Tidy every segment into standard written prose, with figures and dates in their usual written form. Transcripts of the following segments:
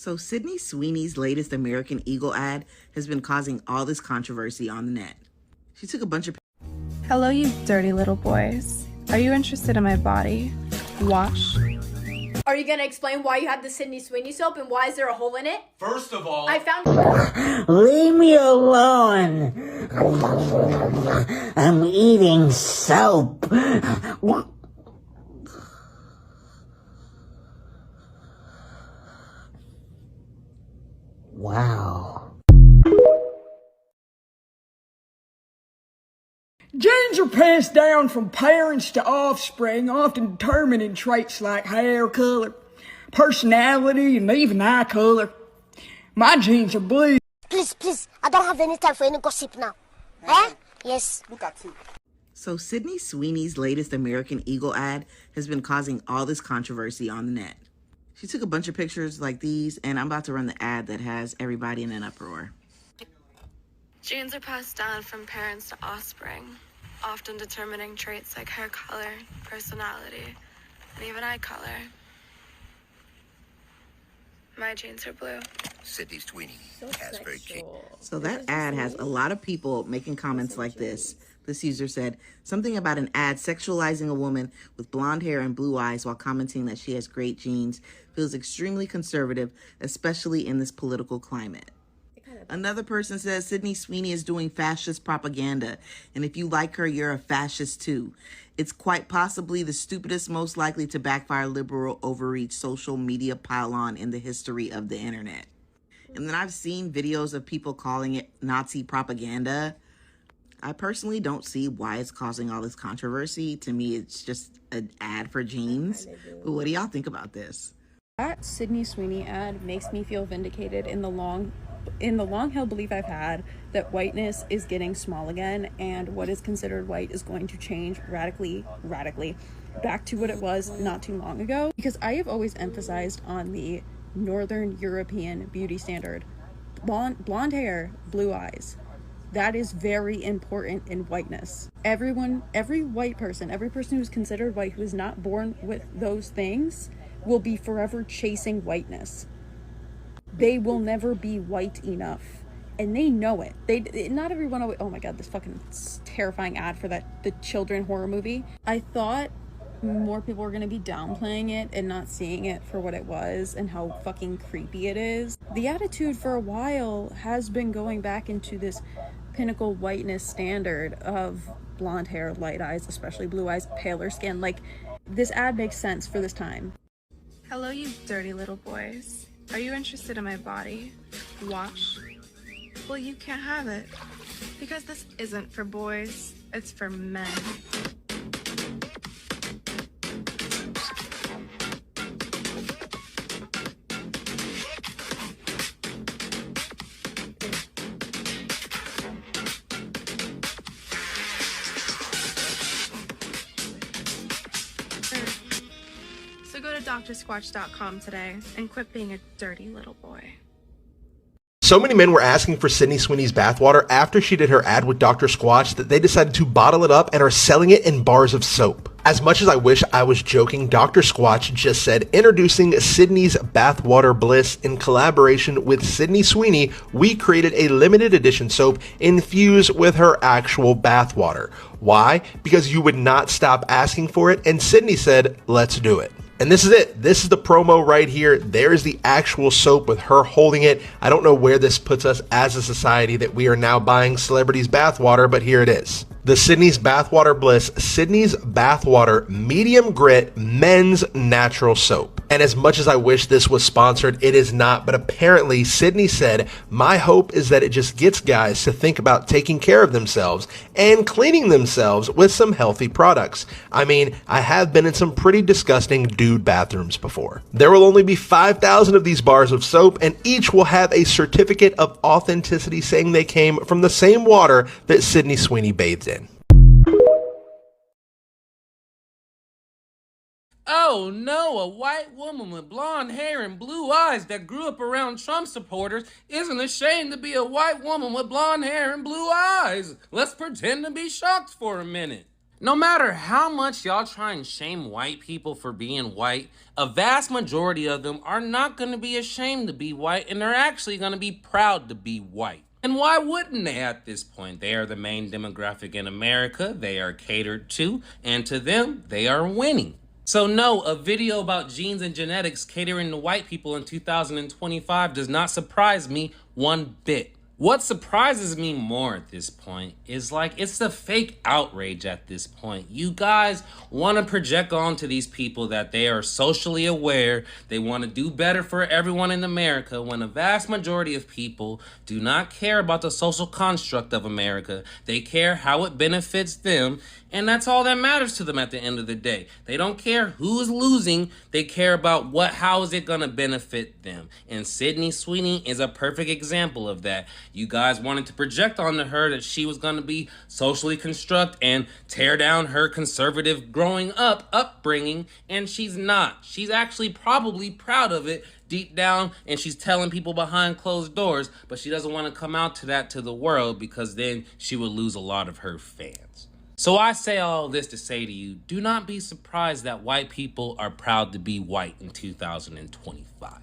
So Sydney Sweeney's latest American Eagle ad has been causing all this controversy on the net. She took a bunch of... Hello, you dirty little boys. Are you interested in my body? Wash. Are you gonna explain why you had the Sydney Sweeney soap and why is there a hole in it? First of all, I found... Leave me alone. I'm eating soap. Wow. Genes are passed down from parents to offspring, often determining traits like hair color, personality, and even eye color. My genes are blue. Please, I don't have any time for any gossip now. Eh? Yes. look at you. So Sydney Sweeney's latest American Eagle ad has been causing all this controversy on the net. She took a bunch of pictures like these, and I'm about to run the ad that has everybody in an uproar. Genes are passed down from parents to offspring, often determining traits like hair color, personality, and even eye color. My genes are blue. Sydney Sweeney has very genes. So that ad has a lot of people making comments like this. This user said something about an ad sexualizing a woman with blonde hair and blue eyes while commenting that she has great genes feels extremely conservative, especially in this political climate. Another person says Sydney Sweeney is doing fascist propaganda, and if you like her, you're a fascist too. It's quite possibly the stupidest, most likely to backfire liberal overreach social media pile-on in the history of the internet. And then I've seen videos of people calling it Nazi propaganda. I personally don't see why it's causing all this controversy. To me, it's just an ad for jeans. But what do y'all think about this? That Sydney Sweeney ad makes me feel vindicated in the long-held belief I've had that whiteness is getting small again, and what is considered white is going to change radically back to what it was not too long ago. Because I have always emphasized on the Northern European beauty standard. Blonde hair, blue eyes. That is very important in whiteness. Every white person, every person who's considered white who is not born with those things will be forever chasing whiteness. They will never be white enough, and they know it. Not everyone. Oh my god, this fucking terrifying ad for the children horror movie. I thought more people were gonna be downplaying it and not seeing it for what it was and how fucking creepy it is. The attitude for a while has been going back into this pinnacle whiteness standard of blonde hair, light eyes, especially blue eyes, paler skin. Like, this ad makes sense for this time. Hello, you dirty little boys. Are you interested in my body? Wash. Well, you can't have it. Because this isn't for boys, it's for men. So go to drsquatch.com today and quit being a dirty little boy. So many men were asking for Sydney Sweeney's bathwater after she did her ad with Dr. Squatch that they decided to bottle it up and are selling it in bars of soap. As much as I wish I was joking, Dr. Squatch just said, introducing Sydney's Bathwater Bliss in collaboration with Sydney Sweeney, we created a limited edition soap infused with her actual bathwater. Why? Because you would not stop asking for it, and Sydney said, let's do it. And this is it. This is the promo right here. There's the actual soap with her holding it. I don't know where this puts us as a society that we are now buying celebrities' bathwater, but here it is. The Sydney's Bathwater Bliss, Sydney's Bathwater Medium Grit Men's Natural Soap. And as much as I wish this was sponsored, it is not, but apparently Sydney said, my hope is that it just gets guys to think about taking care of themselves and cleaning themselves with some healthy products. I mean, I have been in some pretty disgusting dude bathrooms before. There will only be 5,000 of these bars of soap, and each will have a certificate of authenticity saying they came from the same water that Sydney Sweeney bathed in. Oh no, a white woman with blonde hair and blue eyes that grew up around Trump supporters isn't ashamed to be a white woman with blonde hair and blue eyes. Let's pretend to be shocked for a minute. No matter how much y'all try and shame white people for being white, a vast majority of them are not going to be ashamed to be white, and they're actually going to be proud to be white. And why wouldn't they at this point? They are the main demographic in America, they are catered to, and to them, they are winning. So no, a video about genes and genetics catering to white people in 2025 does not surprise me one bit. What surprises me more at this point is it's the fake outrage at this point. You guys want to project onto these people that they are socially aware, they want to do better for everyone in America, when a vast majority of people do not care about the social construct of America. They care how it benefits them, and that's all that matters to them at the end of the day. They don't care who's losing, they care about how is it gonna benefit them. And Sydney Sweeney is a perfect example of that. You guys wanted to project onto her that she was gonna be socially construct and tear down her conservative upbringing, and she's not. She's actually probably proud of it deep down, and she's telling people behind closed doors, but she doesn't want to come out to that to the world because then she would lose a lot of her fans. So I say all this to say to you, do not be surprised that white people are proud to be white in 2025.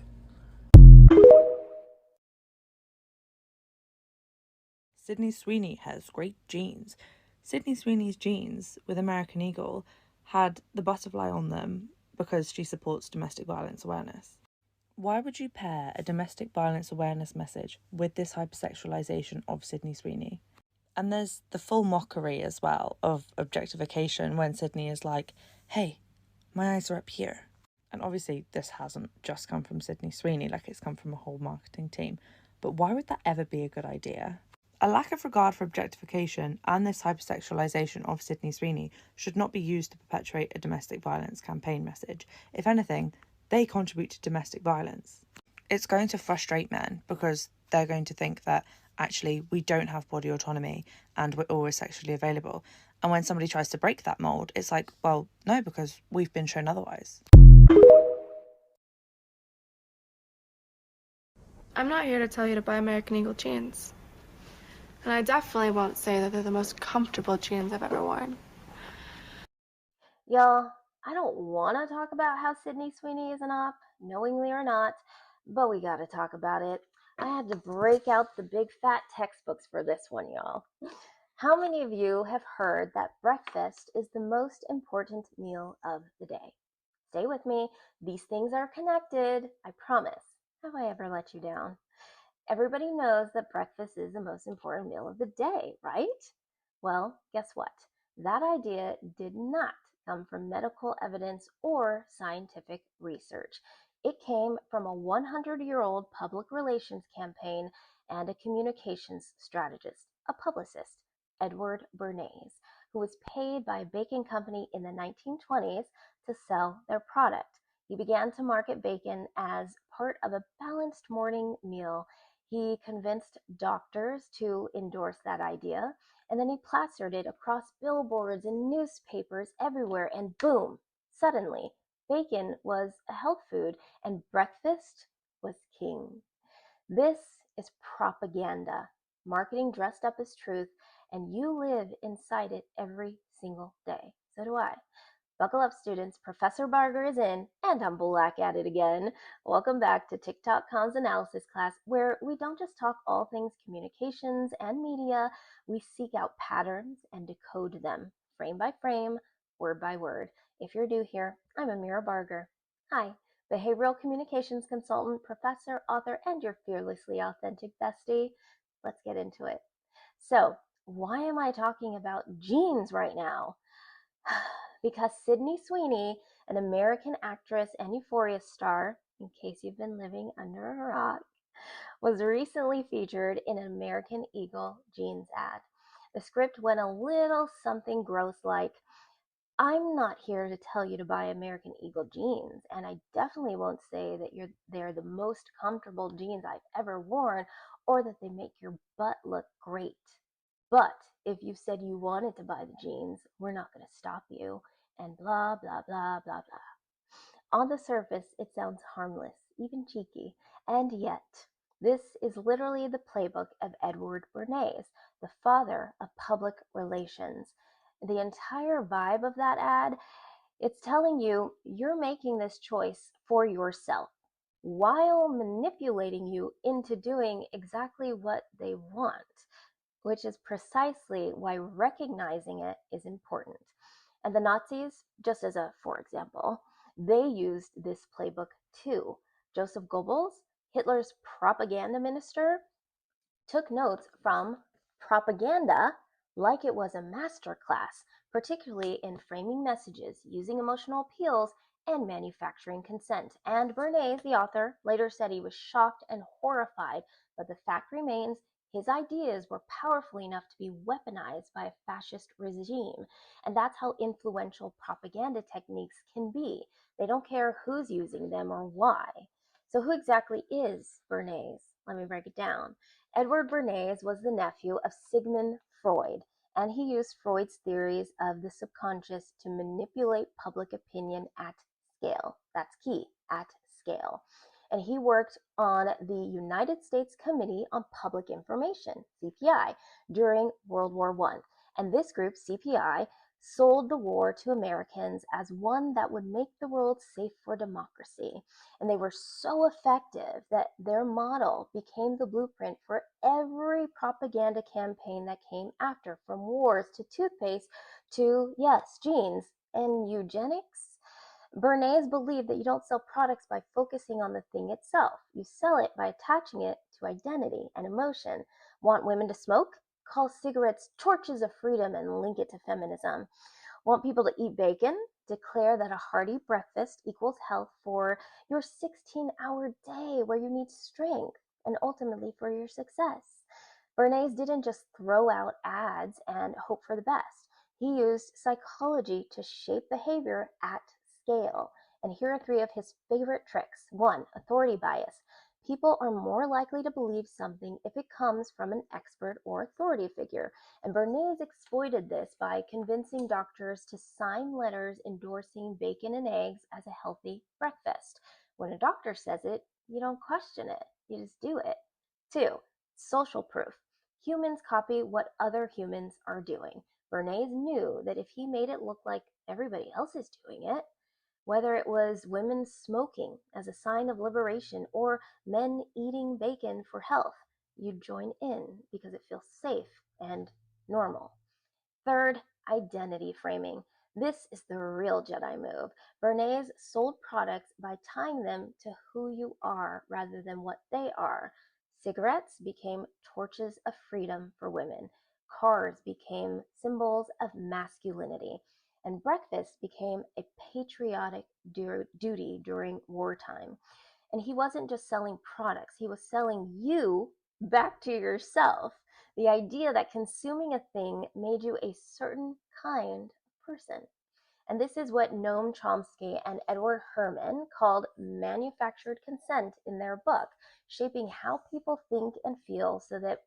Sydney Sweeney has great genes. Sydney Sweeney's genes with American Eagle had the butterfly on them because she supports domestic violence awareness. Why would you pair a domestic violence awareness message with this hypersexualization of Sydney Sweeney? And there's the full mockery as well of objectification when Sydney is like, hey, my eyes are up here. And obviously this hasn't just come from Sydney Sweeney, it's come from a whole marketing team. But why would that ever be a good idea? A lack of regard for objectification and this hypersexualization of Sydney Sweeney should not be used to perpetuate a domestic violence campaign message. If anything, they contribute to domestic violence. It's going to frustrate men because they're going to think that actually we don't have body autonomy and we're always sexually available. And when somebody tries to break that mold, it's like, well, no, because we've been shown otherwise. I'm not here to tell you to buy American Eagle jeans. And I definitely won't say that they're the most comfortable jeans I've ever worn. Y'all, I don't want to talk about how Sydney Sweeney is an op, knowingly or not, but we gotta talk about it. I had to break out the big fat textbooks for this one, y'all. How many of you have heard that breakfast is the most important meal of the day? Stay with me. These things are connected, I promise. Have I ever let you down? Everybody knows that breakfast is the most important meal of the day, right? Well, guess what? That idea did not come from medical evidence or scientific research. It came from a 100-year-old public relations campaign and a communications strategist, a publicist, Edward Bernays, who was paid by a baking company in the 1920s to sell their product. He began to market bacon as part of a balanced morning meal. He convinced doctors to endorse that idea, and then he plastered it across billboards and newspapers everywhere, and boom, suddenly, bacon was a health food and breakfast was king. This is propaganda, marketing dressed up as truth, and you live inside it every single day. So do I. Buckle up, students. Professor Barger is in, and I'm black at it again. Welcome back to TikTok Comms Analysis class, where we don't just talk all things communications and media, we seek out patterns and decode them, frame by frame, word by word. If you're new here, I'm Amira Barger. Hi, behavioral communications consultant, professor, author, and your fearlessly authentic bestie. Let's get into it. So, why am I talking about genes right now? Because Sydney Sweeney, an American actress and Euphoria star, in case you've been living under a rock, was recently featured in an American Eagle jeans ad. The script went a little something gross like, I'm not here to tell you to buy American Eagle jeans, and I definitely won't say that they're the most comfortable jeans I've ever worn or that they make your butt look great. But if you said you wanted to buy the jeans, we're not going to stop you, and blah, blah, blah, blah, blah. On the surface, it sounds harmless, even cheeky, and yet, this is literally the playbook of Edward Bernays, the father of public relations. The entire vibe of that ad, it's telling you you're making this choice for yourself while manipulating you into doing exactly what they want, which is precisely why recognizing it is important. And the Nazis, just as a for example, they used this playbook too. Joseph Goebbels, Hitler's propaganda minister, took notes from propaganda like it was a master class, particularly in framing messages, using emotional appeals, and manufacturing consent. And Bernays, the author, later said he was shocked and horrified, but the fact remains his ideas were powerful enough to be weaponized by a fascist regime. And that's how influential propaganda techniques can be. They don't care who's using them or why. So who exactly is Bernays? Let me break it down. Edward Bernays was the nephew of Sigmund Freud, and he used Freud's theories of the subconscious to manipulate public opinion at scale. That's key, at scale. And he worked on the United States Committee on Public Information, CPI, during World War I. And this group, CPI, sold the war to Americans as one that would make the world safe for democracy. And they were so effective that their model became the blueprint for every propaganda campaign that came after, from wars to toothpaste to, yes, jeans and eugenics. Bernays believed that you don't sell products by focusing on the thing itself. You sell it by attaching it to identity and emotion. Want women to smoke? Call cigarettes torches of freedom and link it to feminism. Want people to eat bacon? Declare that a hearty breakfast equals health for your 16-hour day where you need strength and ultimately for your success. Bernays didn't just throw out ads and hope for the best. He used psychology to shape behavior at scale. And here are 3 of his favorite tricks. 1, authority bias. People are more likely to believe something if it comes from an expert or authority figure. And Bernays exploited this by convincing doctors to sign letters endorsing bacon and eggs as a healthy breakfast. When a doctor says it, you don't question it, you just do it. 2, social proof. Humans copy what other humans are doing. Bernays knew that if he made it look like everybody else is doing it, whether it was women smoking as a sign of liberation or men eating bacon for health, you'd join in because it feels safe and normal. 3rd, identity framing. This is the real Jedi move. Bernays sold products by tying them to who you are rather than what they are. Cigarettes became torches of freedom for women. Cars became symbols of masculinity. And breakfast became a patriotic duty during wartime. And he wasn't just selling products, he was selling you back to yourself. The idea that consuming a thing made you a certain kind of person. And this is what Noam Chomsky and Edward Herman called manufactured consent in their book, shaping how people think and feel so that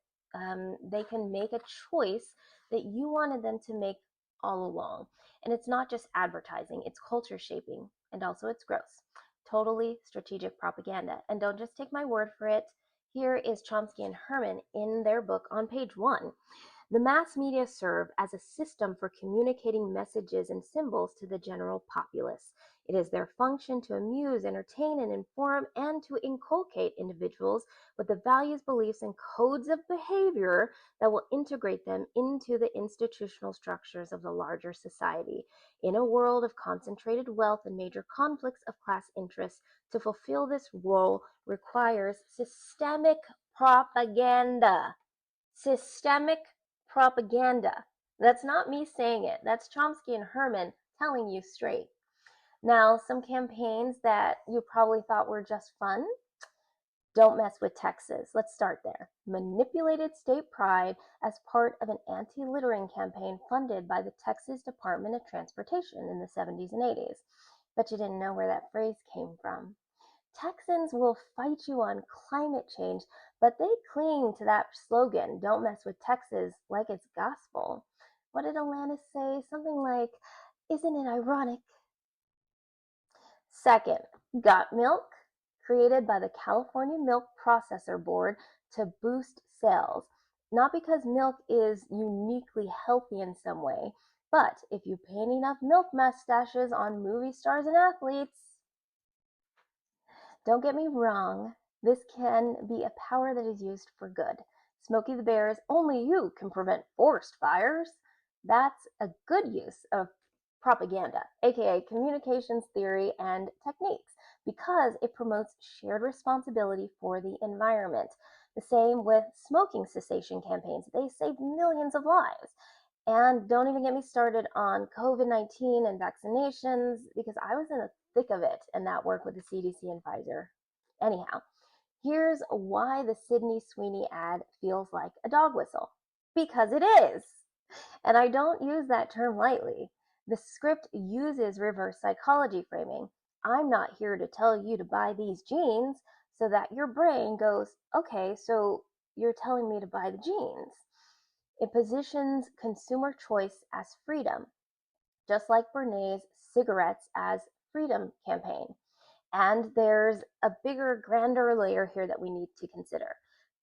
they can make a choice that you wanted them to make all along. And it's not just advertising, it's culture shaping, and also it's gross. Totally strategic propaganda. And don't just take my word for it. Here is Chomsky and Herman in their book on page 1. The mass media serve as a system for communicating messages and symbols to the general populace. It is their function to amuse, entertain, and inform, and to inculcate individuals with the values, beliefs, and codes of behavior that will integrate them into the institutional structures of the larger society. In a world of concentrated wealth and major conflicts of class interests, to fulfill this role requires systemic propaganda. Systemic propaganda. That's not me saying it. That's Chomsky and Herman telling you straight. Now, some campaigns that you probably thought were just fun. Don't mess with Texas. Let's start there. Manipulated state pride as part of an anti-littering campaign funded by the Texas Department of Transportation in the 70s and 80s. Bet you didn't know where that phrase came from. Texans will fight you on climate change, but they cling to that slogan, don't mess with Texas, like it's gospel. What did Alanis say? Something like, isn't it ironic? Second, Got Milk, created by the California Milk Processor Board to boost sales. Not because milk is uniquely healthy in some way, But if you paint enough milk mustaches on movie stars and athletes, don't get me wrong, this can be a power that is used for good. Smokey the Bear's "only you can prevent forest fires." That's a good use of propaganda, aka communications theory and techniques, because it promotes shared responsibility for the environment. The same with smoking cessation campaigns. They save millions of lives. And don't even get me started on COVID-19 and vaccinations, because I was in the thick of it in that work with the CDC and Pfizer. Anyhow, here's why the Sydney Sweeney ad feels like a dog whistle. Because it is. And I don't use that term lightly. The script uses reverse psychology framing. I'm not here to tell you to buy these jeans, so that your brain goes, okay, so you're telling me to buy the jeans. It positions consumer choice as freedom, just like Bernays' cigarettes as freedom campaign. And there's a bigger, grander layer here that we need to consider.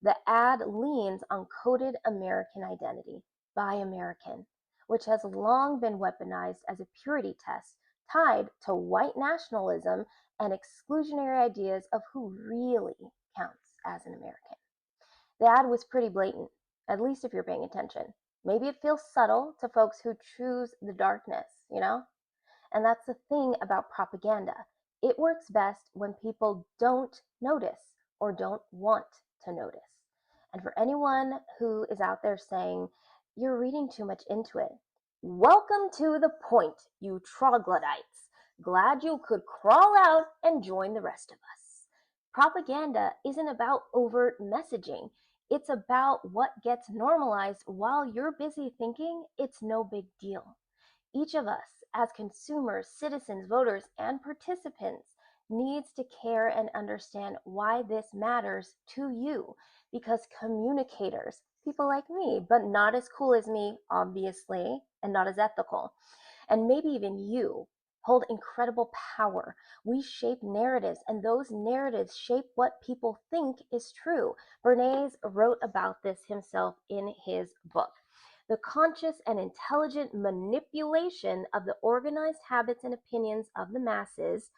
The ad leans on coded American identity, buy American, which has long been weaponized as a purity test tied to white nationalism and exclusionary ideas of who really counts as an American. The ad was pretty blatant, at least if you're paying attention. Maybe it feels subtle to folks who choose the darkness, you know? And that's the thing about propaganda. It works best when people don't notice or don't want to notice. And for anyone who is out there saying, you're reading too much into it, welcome to the point, you troglodytes. Glad you could crawl out and join the rest of us. Propaganda isn't about overt messaging. It's about what gets normalized while you're busy thinking it's no big deal. Each of us, as consumers, citizens, voters, and participants, needs to care and understand why this matters to you, because communicators, people like me, but not as cool as me, obviously, and not as ethical, and maybe even you, hold incredible power. We shape narratives, and those narratives shape what people think is true. Bernays wrote about this himself in his book. The conscious and intelligent manipulation of the organized habits and opinions of the masses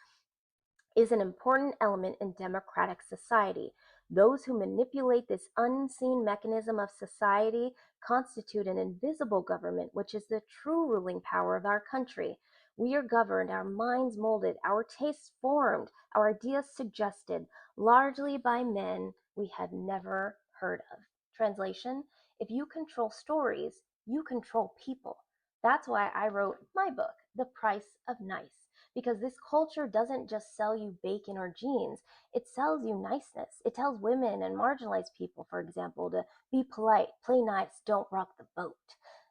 is an important element in democratic society. Those who manipulate this unseen mechanism of society constitute an invisible government, which is the true ruling power of our country. We are governed, our minds molded, our tastes formed, our ideas suggested, largely by men we had never heard of. Translation: if you control stories, you control people. That's why I wrote my book, The Price of Nice, because this culture doesn't just sell you bacon or jeans, it sells you niceness. It tells women and marginalized people, for example, to be polite, play nice, don't rock the boat.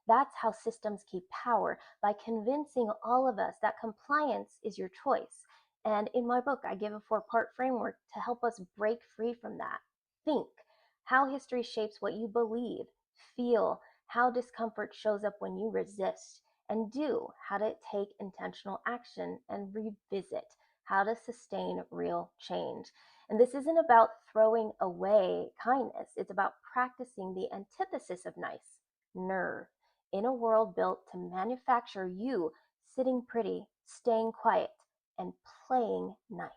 That's how systems keep power, by convincing all of us that compliance is your choice. And in my book, I give a 4-part framework to help us break free from that. Think how history shapes what you believe, feel how discomfort shows up when you resist, and do how to take intentional action and revisit how to sustain real change. And this isn't about throwing away kindness, it's about practicing the antithesis of nice, nerve, in a world built to manufacture you sitting pretty, staying quiet, and playing nice.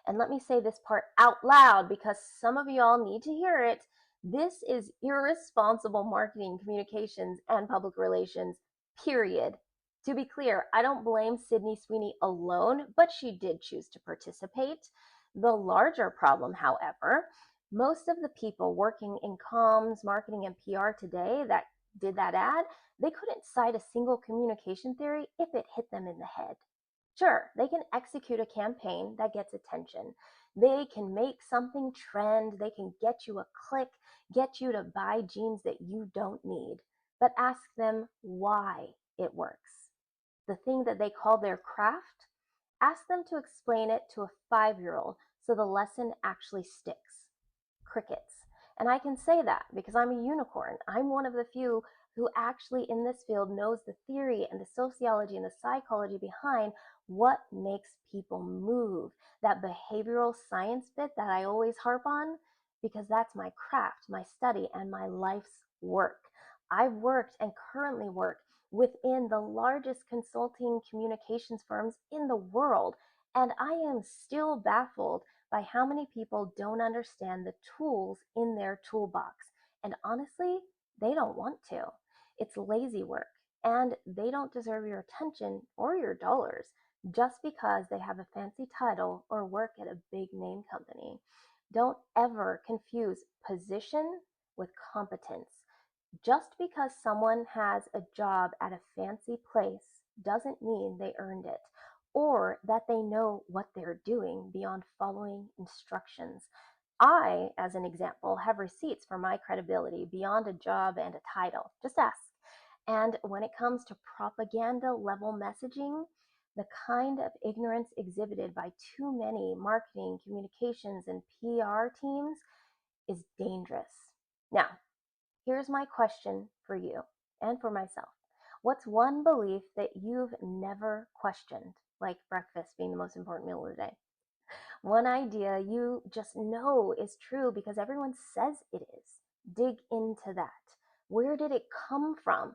And let me say this part out loud because some of y'all need to hear it. This is irresponsible marketing, communications, and public relations, period. To be clear, I don't blame Sydney Sweeney alone, but she did choose to participate. The larger problem, however, most of the people working in comms, marketing, and PR today that did that ad, they couldn't cite a single communication theory if it hit them in the head. Sure, they can execute a campaign that gets attention. They can make something trend. They can get you a click, get you to buy jeans that you don't need. But ask them why it works. The thing that they call their craft, ask them to explain it to a 5-year-old so the lesson actually sticks. Crickets. And I can say that because I'm a unicorn. I'm one of the few who actually in this field knows the theory and the sociology and the psychology behind what makes people move. That behavioral science bit that I always harp on, because that's my craft, my study, and my life's work. I've worked and currently work within the largest consulting communications firms in the world, and I am still baffled by how many people don't understand the tools in their toolbox. And honestly, they don't want to. It's lazy work, and they don't deserve your attention or your dollars just because they have a fancy title or work at a big name company. Don't ever confuse position with competence. Just because someone has a job at a fancy place doesn't mean they earned it, or that they know what they're doing beyond following instructions. I, as an example, have receipts for my credibility beyond a job and a title. Just ask. And when it comes to propaganda level messaging, the kind of ignorance exhibited by too many marketing, communications, and PR teams is dangerous. Now, here's my question for you and for myself. What's one belief that you've never questioned, like breakfast being the most important meal of the day? One idea you just know is true because everyone says it is. Dig into that. Where did it come from?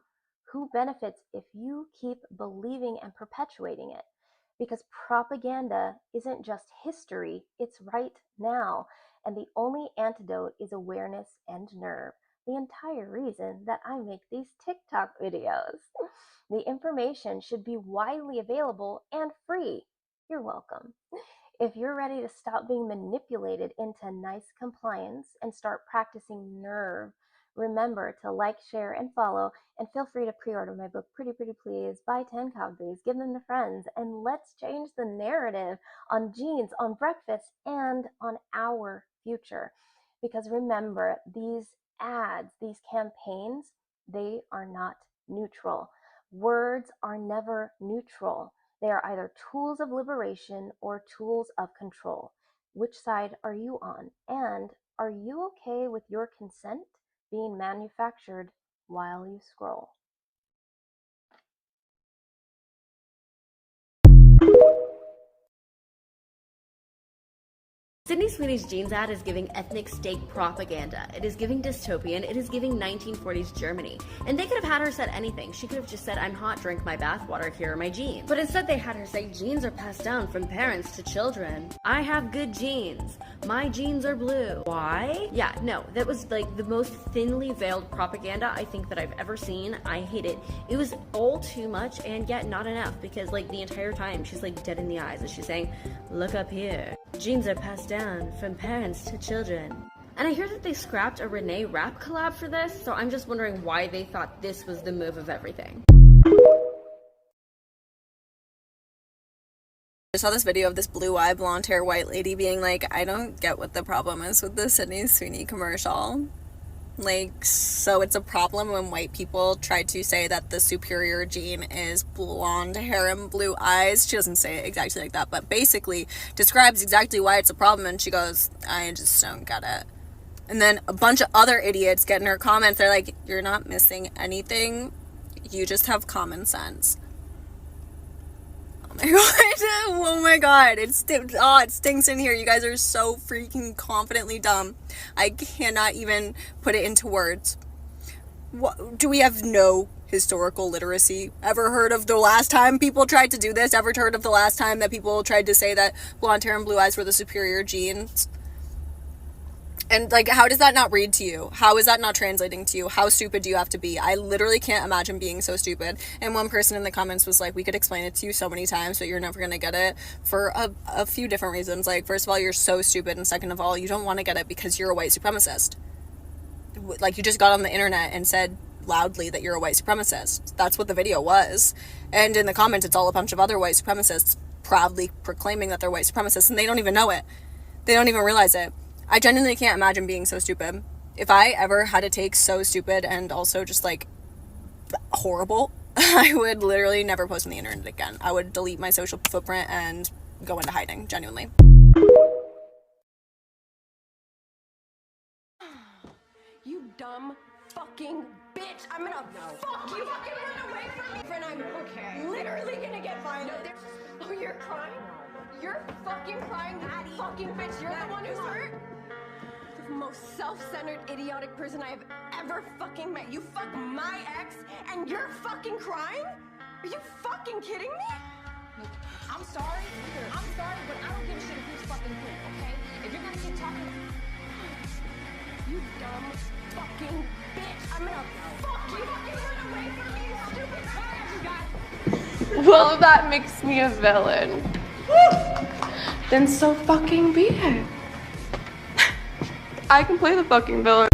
Who benefits if you keep believing and perpetuating it? Because propaganda isn't just history, it's right now. And the only antidote is awareness and nerve. The entire reason that I make these TikTok videos. The information should be widely available and free. You're welcome. If you're ready to stop being manipulated into nice compliance and start practicing nerve, remember to like, share, and follow, and feel free to pre-order my book, Pretty Pretty Please. Buy 10 copies, give them to friends, and let's change the narrative on jeans, on breakfast, and on our future. Because remember, these ads, these campaigns, they are not neutral. Words are never neutral. They are either tools of liberation or tools of control. Which side are you on? And are you okay with your consent being manufactured while you scroll? Sydney Sweeney's jeans ad is giving ethnic state propaganda. It is giving dystopian. It is giving 1940s Germany. And they could have had her said anything. She could have just said, I'm hot, drink my bathwater, here are my jeans. But instead they had her say, genes are passed down from parents to children. I have good genes. My jeans are blue. Why? Yeah, no, that was like the most thinly veiled propaganda I think that I've ever seen. I hate it. It was all too much and yet not enough because like the entire time she's like dead in the eyes as she's saying, look up here. Genes are passed down from parents to children. And I hear that they scrapped a Renee rap collab for this, so I'm just wondering why they thought this was the move of everything. I saw this video of this blue-eyed, blonde-hair white lady being like, I don't get what the problem is with the Sydney Sweeney commercial. Like, so it's a problem when white people try to say that the superior gene is blonde hair and blue eyes. She doesn't say it exactly like that, but basically describes exactly why it's a problem, and she goes, I just don't get it. And then a bunch of other idiots get in her comments, they're like, you're not missing anything, you just have common sense. Oh my god, oh my god, it stinks in here. You guys are so freaking confidently dumb. I cannot even put it into words. What, do we have no historical literacy? Ever heard of the last time people tried to do this? Ever heard of the last time that people tried to say that blonde hair and blue eyes were the superior genes? And, like, how does that not read to you? How is that not translating to you? How stupid do you have to be? I literally can't imagine being so stupid. And one person in the comments was like, we could explain it to you so many times, but you're never going to get it for a few different reasons. Like, first of all, you're so stupid. And second of all, you don't want to get it because you're a white supremacist. Like, you just got on the internet and said loudly that you're a white supremacist. That's what the video was. And in the comments, it's all a bunch of other white supremacists proudly proclaiming that they're white supremacists, and they don't even know it. They don't even realize it. I genuinely can't imagine being so stupid. If I ever had a take so stupid and also just, like, horrible, I would literally never post on the internet again. I would delete my social footprint and go into hiding, genuinely. You dumb fucking bitch! I'm gonna fuck you! Fucking run away from me! Friend, I'm literally gonna get violent. Oh, you're crying? You're fucking crying, you fucking bitch! You're the one who's hurt? The most self-centered, idiotic person I have ever fucking met. You fucked my ex and you're fucking crying? Are you fucking kidding me? Look, I'm sorry, but I don't give a shit if who's fucking who, okay? If you're gonna keep talking, you dumb fucking bitch. I'm gonna fuck you. Fucking run away from me, you stupid bitch. You guys. Well, if that makes me a villain, then so fucking be it. I can play the fucking villain.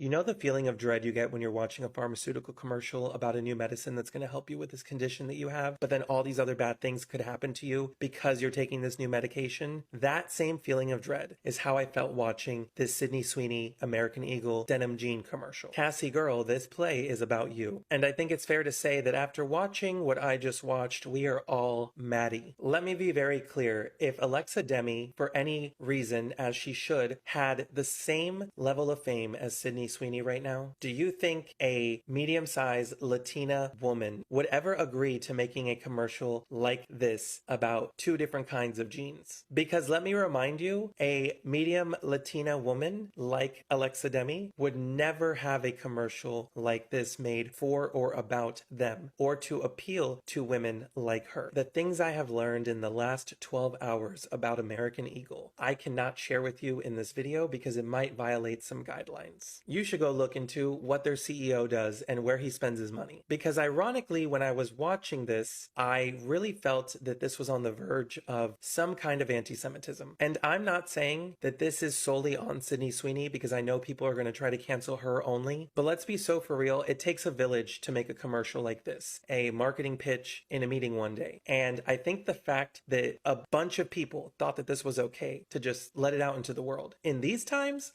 You know the feeling of dread you get when you're watching a pharmaceutical commercial about a new medicine that's going to help you with this condition that you have, but then all these other bad things could happen to you because you're taking this new medication? That same feeling of dread is how I felt watching this Sydney Sweeney American Eagle denim jean commercial. Cassie girl, this play is about you. And I think it's fair to say that after watching what I just watched, we are all Maddie. Let me be very clear. If Alexa Demi, for any reason, as she should, had the same level of fame as Sydney Sweeney right now, do you think a medium-sized Latina woman would ever agree to making a commercial like this about two different kinds of jeans? Because let me remind you, a medium Latina woman like Alexa Demi would never have a commercial like this made for or about them, or to appeal to women like her. The things I have learned in the last 12 hours about American Eagle, I cannot share with you in this video because it might violate some guidelines. You should go look into what their CEO does and where he spends his money. Because ironically, when I was watching this, I really felt that this was on the verge of some kind of anti-Semitism. And I'm not saying that this is solely on Sydney Sweeney because I know people are going to try to cancel her only. But let's be so for real, it takes a village to make a commercial like this, a marketing pitch in a meeting one day. And I think the fact that a bunch of people thought that this was okay to just let it out into the world in these times,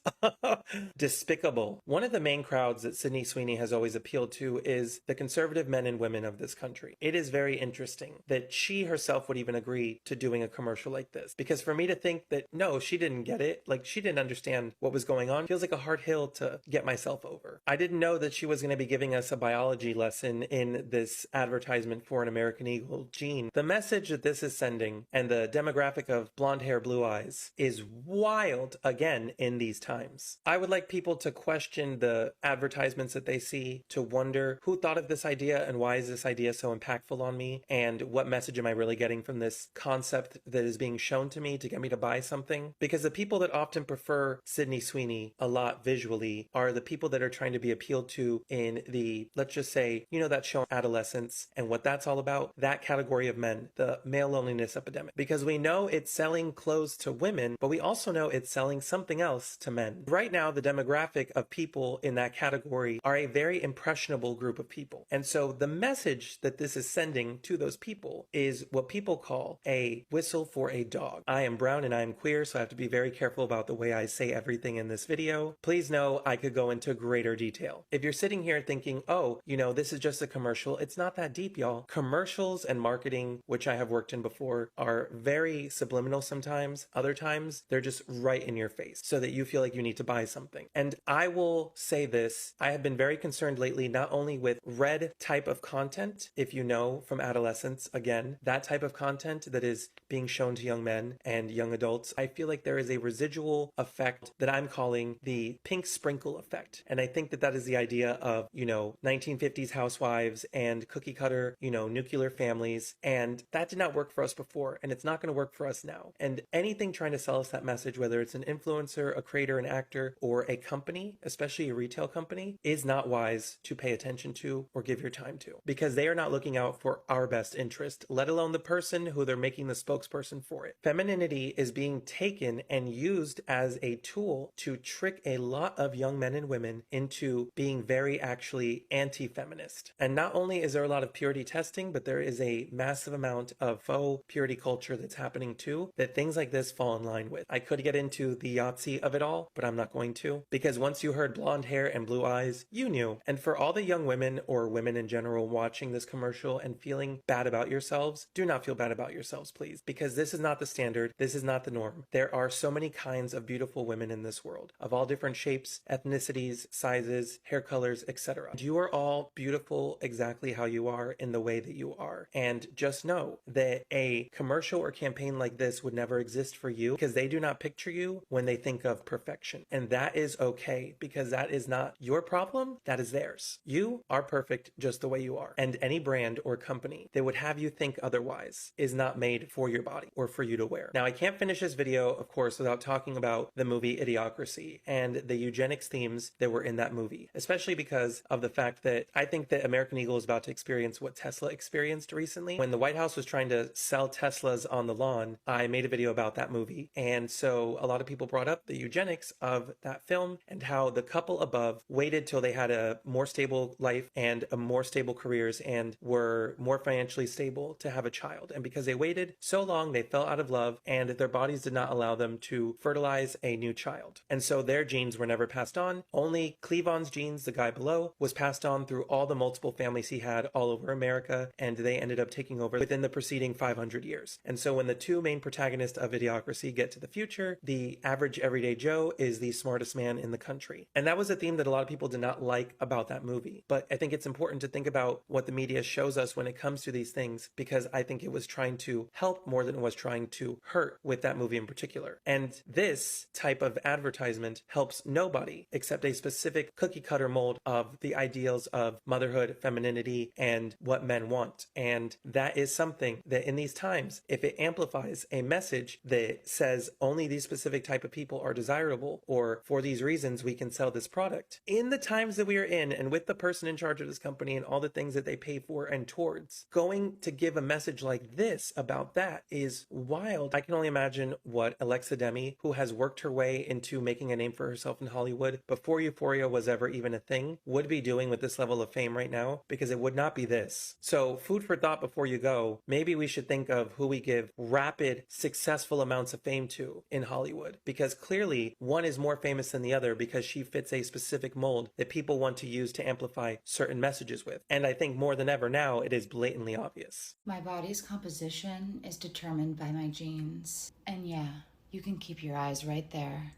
despicable. One of the main crowds that Sydney Sweeney has always appealed to is the conservative men and women of this country. It is very interesting that she herself would even agree to doing a commercial like this. Because for me to think that, no, she didn't get it, like she didn't understand what was going on, feels like a hard hill to get myself over. I didn't know that she was going to be giving us a biology lesson in this advertisement for an American Eagle jean. The message that this is sending and the demographic of blonde hair, blue eyes is wild again in these times. I would like people to question the advertisements that they see, to wonder who thought of this idea and why is this idea so impactful on me, and what message am I really getting from this concept that is being shown to me to get me to buy something. Because the people that often prefer Sydney Sweeney a lot visually are the people that are trying to be appealed to in the, let's just say, you know that show Adolescence and what that's all about, that category of men, the male loneliness epidemic. Because we know it's selling clothes to women, but we also know it's selling something else to men. Right now, the demographic of people in that category are a very impressionable group of people. And so the message that this is sending to those people is what people call a whistle for a dog. I am brown and I am queer, so I have to be very careful about the way I say everything in this video. Please know I could go into greater detail. If you're sitting here thinking, oh, you know, this is just a commercial, it's not that deep, y'all. Commercials and marketing, which I have worked in before, are very subliminal sometimes. Other times, they're just right in your face so that you feel like you need to buy something. And I will say this, I have been very concerned lately, not only with red type of content, if you know from adolescence, again, that type of content that is being shown to young men and young adults. I feel like there is a residual effect that I'm calling the pink sprinkle effect. And I think that that is the idea of, you know, 1950s housewives and cookie cutter, you know, nuclear families. And that did not work for us before, and it's not going to work for us now. And anything trying to sell us that message, whether it's an influencer, a creator, an actor, or a company, especially a retail company, is not wise to pay attention to or give your time to, because they are not looking out for our best interest, let alone the person who they're making the spokesperson for it. Femininity is being taken and used as a tool to trick a lot of young men and women into being very actually anti-feminist. And not only is there a lot of purity testing, but there is a massive amount of faux purity culture that's happening too, that things like this fall in line with. I could get into the Yahtzee of it all, but I'm not going to, because once you heard blonde hair and blue eyes, you knew. And for all the young women or women in general watching this commercial and feeling bad about yourselves, do not feel bad about yourselves, please, because this is not the standard. This is not the norm. There are so many kinds of beautiful women in this world, of all different shapes, ethnicities, sizes, hair colors, etc. You are all beautiful exactly how you are in the way that you are. And just know that a commercial or campaign like this would never exist for you because they do not picture you when they think of perfection. And that is okay, because that is not your problem, that is theirs. You are perfect just the way you are. And any brand or company that would have you think otherwise is not made for your body or for you to wear. Now, I can't finish this video, of course, without talking about the movie Idiocracy and the eugenics themes that were in that movie, especially because of the fact that I think that American Eagle is about to experience what Tesla experienced recently. When the White House was trying to sell Teslas on the lawn, I made a video about that movie. And so a lot of people brought up the eugenics of that film and how the couple above waited till they had a more stable life and a more stable careers and were more financially stable to have a child. And because they waited so long, they fell out of love and their bodies did not allow them to fertilize a new child. And so their genes were never passed on. Only Cleavon's genes, the guy below, was passed on through all the multiple families he had all over America, and they ended up taking over within the preceding 500 years. And so when the two main protagonists of Idiocracy get to the future, the average everyday Joe is the smartest man in the country. And that was a theme that a lot of people did not like about that movie. But I think it's important to think about what the media shows us when it comes to these things, because I think it was trying to help more than it was trying to hurt with that movie in particular. And this type of advertisement helps nobody except a specific cookie cutter mold of the ideals of motherhood, femininity, and what men want. And that is something that in these times, if it amplifies a message that says only these specific type of people are desirable, or for these reasons we can sell this product, in the times that we are in and with the person in charge of this company and all the things that they pay for and towards, going to give a message like this about that is wild. I can only imagine what Alexa Demi, who has worked her way into making a name for herself in Hollywood before Euphoria was ever even a thing, would be doing with this level of fame right now, because it would not be this. So food for thought before you go, maybe we should think of who we give rapid, successful amounts of fame to in Hollywood, because clearly one is more famous than the other because she fits a specific mold that people want to use to amplify certain messages with. And I think more than ever now, it is blatantly obvious. My body's composition is determined by my genes. And yeah, you can keep your eyes right there,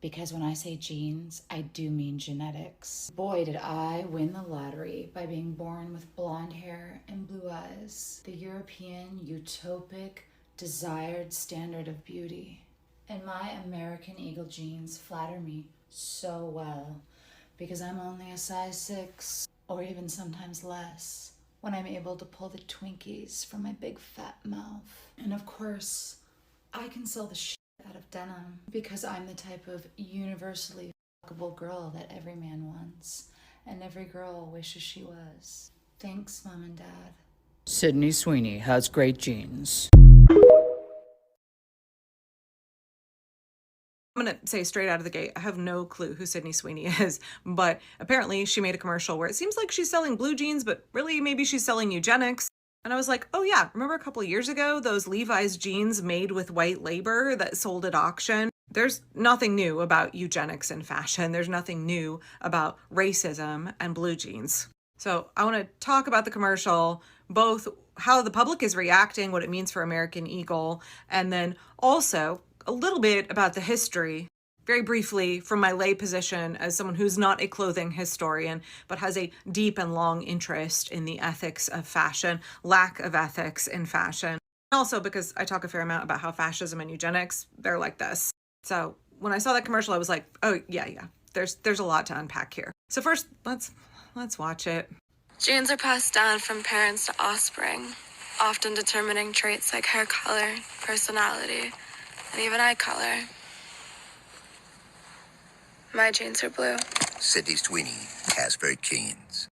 because when I say genes, I do mean genetics. Boy, did I win the lottery by being born with blonde hair and blue eyes. The European, utopic, desired standard of beauty. And my American Eagle genes flatter me so well, because I'm only a size 6, or even sometimes less, when I'm able to pull the Twinkies from my big fat mouth. And of course, I can sell the shit out of denim, because I'm the type of universally fuckable girl that every man wants, and every girl wishes she was. Thanks, Mom and Dad. Sydney Sweeney has great genes. I'm going to say straight out of the gate, I have no clue who Sydney Sweeney is, but apparently she made a commercial where it seems like she's selling blue jeans, but really maybe she's selling eugenics. And I was like, oh yeah, remember a couple of years ago, those Levi's jeans made with white labor that sold at auction? There's nothing new about eugenics and fashion. There's nothing new about racism and blue jeans. So I want to talk about the commercial, both how the public is reacting, what it means for American Eagle, and then also a little bit about the history, very briefly from my lay position as someone who's not a clothing historian, but has a deep and long interest in the ethics of fashion, lack of ethics in fashion. Also because I talk a fair amount about how fascism and eugenics, they're like this. So when I saw that commercial, I was like, oh yeah, there's a lot to unpack here. So first, let's watch it. Genes are passed down from parents to offspring, often determining traits like hair color, personality, and even eye color. My genes are blue. Sydney Sweeney has great genes.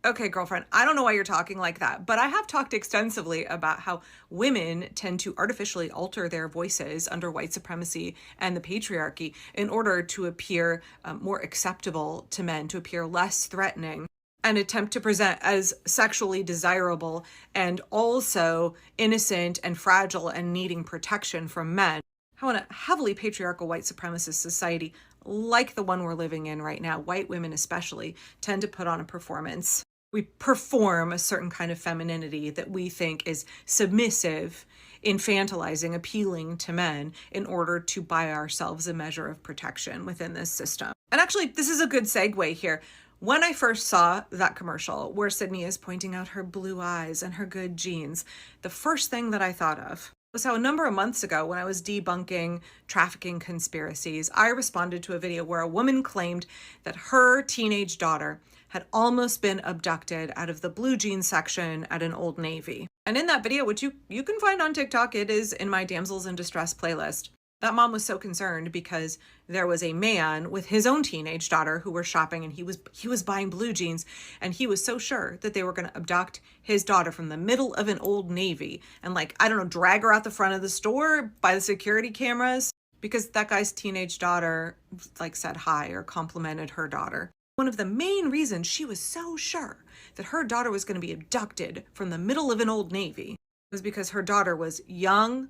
Okay, girlfriend, I don't know why you're talking like that, but I have talked extensively about how women tend to artificially alter their voices under white supremacy and the patriarchy in order to appear more acceptable to men, to appear less threatening, and attempt to present as sexually desirable and also innocent and fragile and needing protection from men. How in a heavily patriarchal white supremacist society, like the one we're living in right now, white women especially, tend to put on a performance. We perform a certain kind of femininity that we think is submissive, infantilizing, appealing to men in order to buy ourselves a measure of protection within this system. And actually, this is a good segue here. When I first saw that commercial where Sydney is pointing out her blue eyes and her good genes, the first thing that I thought of was how a number of months ago, when I was debunking trafficking conspiracies, I responded to a video where a woman claimed that her teenage daughter had almost been abducted out of the blue jeans section at an Old Navy. And in that video, which you can find on TikTok, it is in my Damsels in Distress playlist, that mom was so concerned because there was a man with his own teenage daughter who were shopping, and he was buying blue jeans, and he was so sure that they were going to abduct his daughter from the middle of an Old Navy and, like, I don't know, drag her out the front of the store by the security cameras because that guy's teenage daughter, like, said hi or complimented her daughter. One of the main reasons she was so sure that her daughter was going to be abducted from the middle of an Old Navy was because her daughter was young,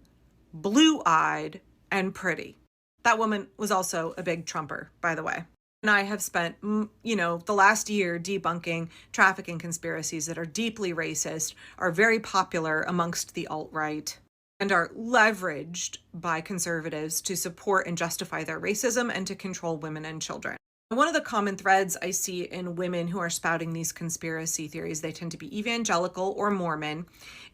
blue-eyed, and pretty. That woman was also a big Trumper, by the way. And I have spent, the last year debunking trafficking conspiracies that are deeply racist, are very popular amongst the alt-right, and are leveraged by conservatives to support and justify their racism and to control women and children. One of the common threads I see in women who are spouting these conspiracy theories, they tend to be evangelical or Mormon,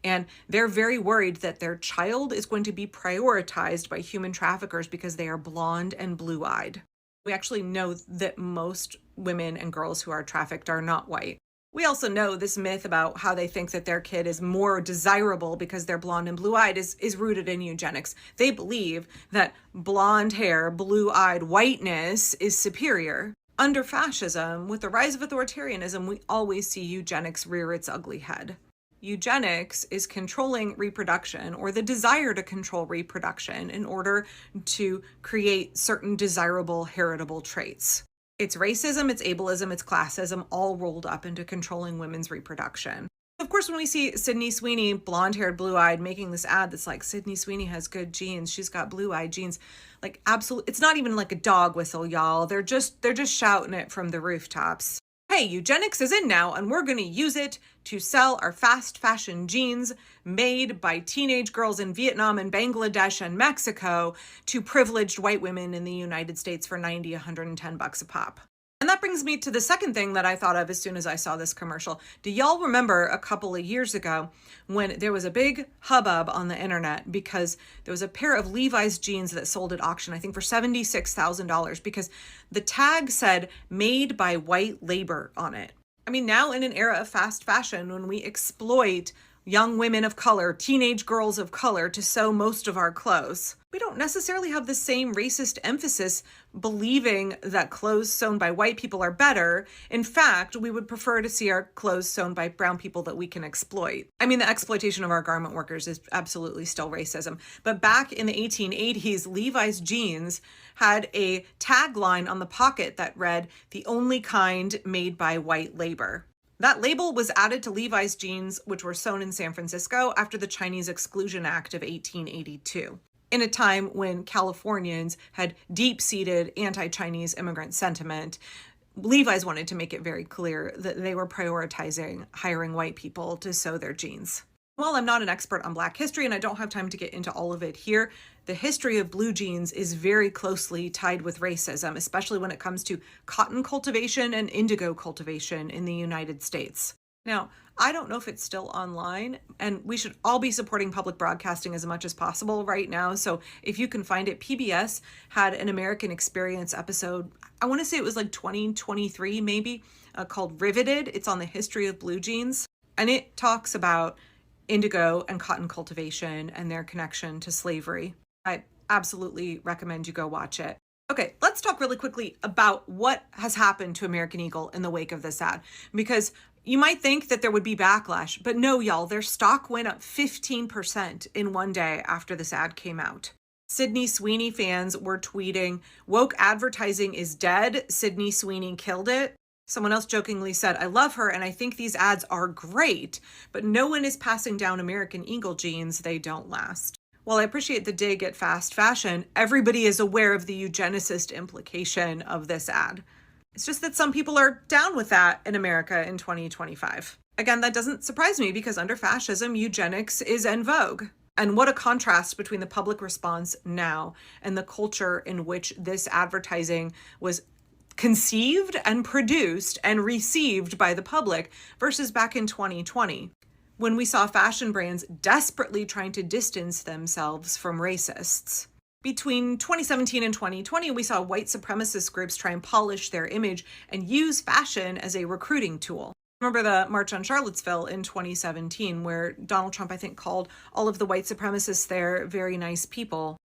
and they're very worried that their child is going to be prioritized by human traffickers because they are blonde and blue-eyed. We actually know that most women and girls who are trafficked are not white. We also know this myth about how they think that their kid is more desirable because they're blonde and blue-eyed is rooted in eugenics. They believe that blonde hair, blue-eyed whiteness is superior. Under fascism, with the rise of authoritarianism, we always see eugenics rear its ugly head. Eugenics is controlling reproduction, or the desire to control reproduction, in order to create certain desirable heritable traits. It's racism, it's ableism, it's classism, all rolled up into controlling women's reproduction. Of course, when we see Sydney Sweeney, blonde-haired, blue-eyed, making this ad that's like, Sydney Sweeney has good genes, she's got blue-eyed genes, like, absolutely, it's not even like a dog whistle, y'all. They're just shouting it from the rooftops. Hey, eugenics is in now, and we're going to use it to sell our fast fashion jeans made by teenage girls in Vietnam and Bangladesh and Mexico to privileged white women in the United States for $90, $110 a pop. And that brings me to the second thing that I thought of as soon as I saw this commercial. Do y'all remember a couple of years ago when there was a big hubbub on the internet because there was a pair of Levi's jeans that sold at auction, I think for $76,000, because the tag said made by white labor on it. I mean, now in an era of fast fashion, when we exploit young women of color, teenage girls of color to sew most of our clothes, we don't necessarily have the same racist emphasis believing that clothes sewn by white people are better. In fact, we would prefer to see our clothes sewn by brown people that we can exploit. I mean, the exploitation of our garment workers is absolutely still racism. But back in the 1880s, Levi's jeans had a tagline on the pocket that read, "The only kind made by white labor." That label was added to Levi's jeans, which were sewn in San Francisco after the Chinese Exclusion Act of 1882. In a time when Californians had deep-seated anti-Chinese immigrant sentiment, Levi's wanted to make it very clear that they were prioritizing hiring white people to sew their jeans. While I'm not an expert on Black history and I don't have time to get into all of it here, the history of blue jeans is very closely tied with racism, especially when it comes to cotton cultivation and indigo cultivation in the United States. Now, I don't know if it's still online, and we should all be supporting public broadcasting as much as possible right now. So if you can find it, PBS had an American Experience episode, I want to say it was like 2023 maybe, called Riveted. It's on the history of blue jeans, and it talks about indigo and cotton cultivation and their connection to slavery. I absolutely recommend you go watch it. Okay, let's talk really quickly about what has happened to American Eagle in the wake of this ad, because you might think that there would be backlash, but no, y'all, their stock went up 15% in one day after this ad came out. Sydney Sweeney fans were tweeting, "Woke advertising is dead. Sydney Sweeney killed it." Someone else jokingly said, "I love her and I think these ads are great, but no one is passing down American Eagle jeans. They don't last." while I appreciate the dig at fast fashion, everybody is aware of the eugenicist implication of this ad. It's just that some people are down with that in America in 2025. Again, that doesn't surprise me because under fascism, eugenics is en vogue. And what a contrast between the public response now and the culture in which this advertising was conceived and produced and received by the public versus back in 2020. When we saw fashion brands desperately trying to distance themselves from racists. Between 2017 and 2020, we saw white supremacist groups try and polish their image and use fashion as a recruiting tool. Remember the March on Charlottesville in 2017, where Donald Trump, I think, called all of the white supremacists there very nice people.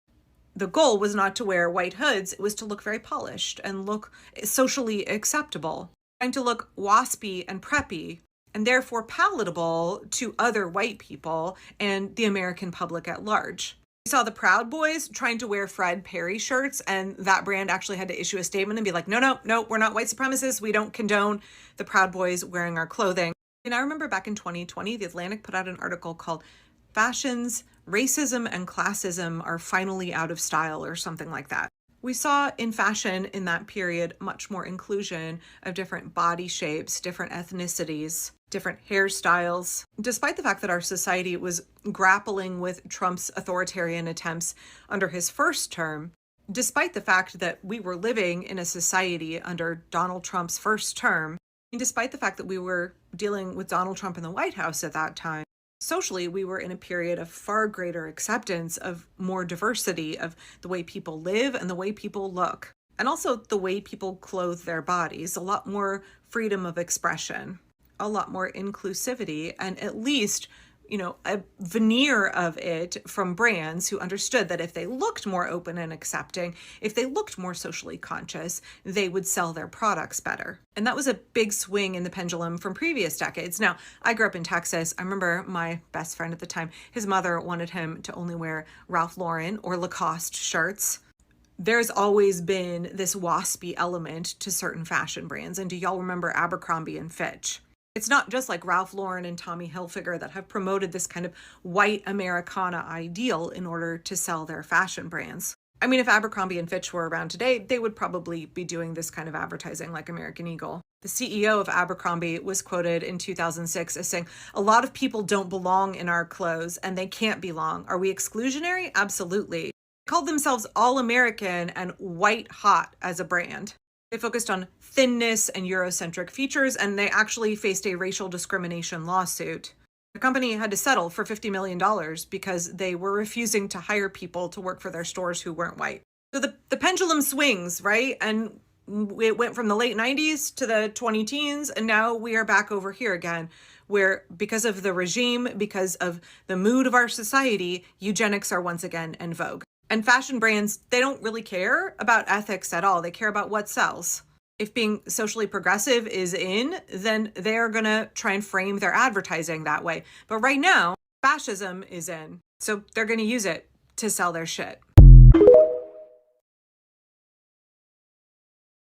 The goal was not to wear white hoods, it was to look very polished and look socially acceptable, trying to look waspy and preppy, and therefore palatable to other white people and the American public at large. We saw the Proud Boys trying to wear Fred Perry shirts, and that brand actually had to issue a statement and be like, no, we're not white supremacists. We don't condone the Proud Boys wearing our clothing. And I remember back in 2020, The Atlantic put out an article called Fashions, Racism and Classism Are Finally Out of Style, or something like that. We saw in fashion in that period much more inclusion of different body shapes, different ethnicities, different hairstyles. Despite the fact that our society was grappling with Trump's authoritarian attempts under his first term, despite the fact that we were living in a society under Donald Trump's first term, and despite the fact that we were dealing with Donald Trump in the White House at that time, socially, we were in a period of far greater acceptance of more diversity of the way people live and the way people look, and also the way people clothe their bodies, a lot more freedom of expression, a lot more inclusivity, and at least, a veneer of it from brands who understood that if they looked more open and accepting, if they looked more socially conscious, they would sell their products better. And that was a big swing in the pendulum from previous decades. Now, I grew up in Texas. I remember my best friend at the time, his mother wanted him to only wear Ralph Lauren or Lacoste shirts. There's always been this waspy element to certain fashion brands. And do y'all remember Abercrombie and Fitch? It's not just like Ralph Lauren and Tommy Hilfiger that have promoted this kind of white Americana ideal in order to sell their fashion brands. I mean, if Abercrombie and Fitch were around today, they would probably be doing this kind of advertising like American Eagle. The CEO of Abercrombie was quoted in 2006 as saying, "A lot of people don't belong in our clothes and they can't belong. Are we exclusionary? Absolutely." They called themselves All-American and white hot as a brand. They focused on thinness and Eurocentric features, and they actually faced a racial discrimination lawsuit. The company had to settle for $50 million because they were refusing to hire people to work for their stores who weren't white. So the pendulum swings, right? And it went from the late 90s to the 2010s, and now we are back over here again, where because of the regime, because of the mood of our society, eugenics are once again en vogue. And fashion brands, they don't really care about ethics at all. They care about what sells. If being socially progressive is in, then they're going to try and frame their advertising that way. But right now, fascism is in. So they're going to use it to sell their shit.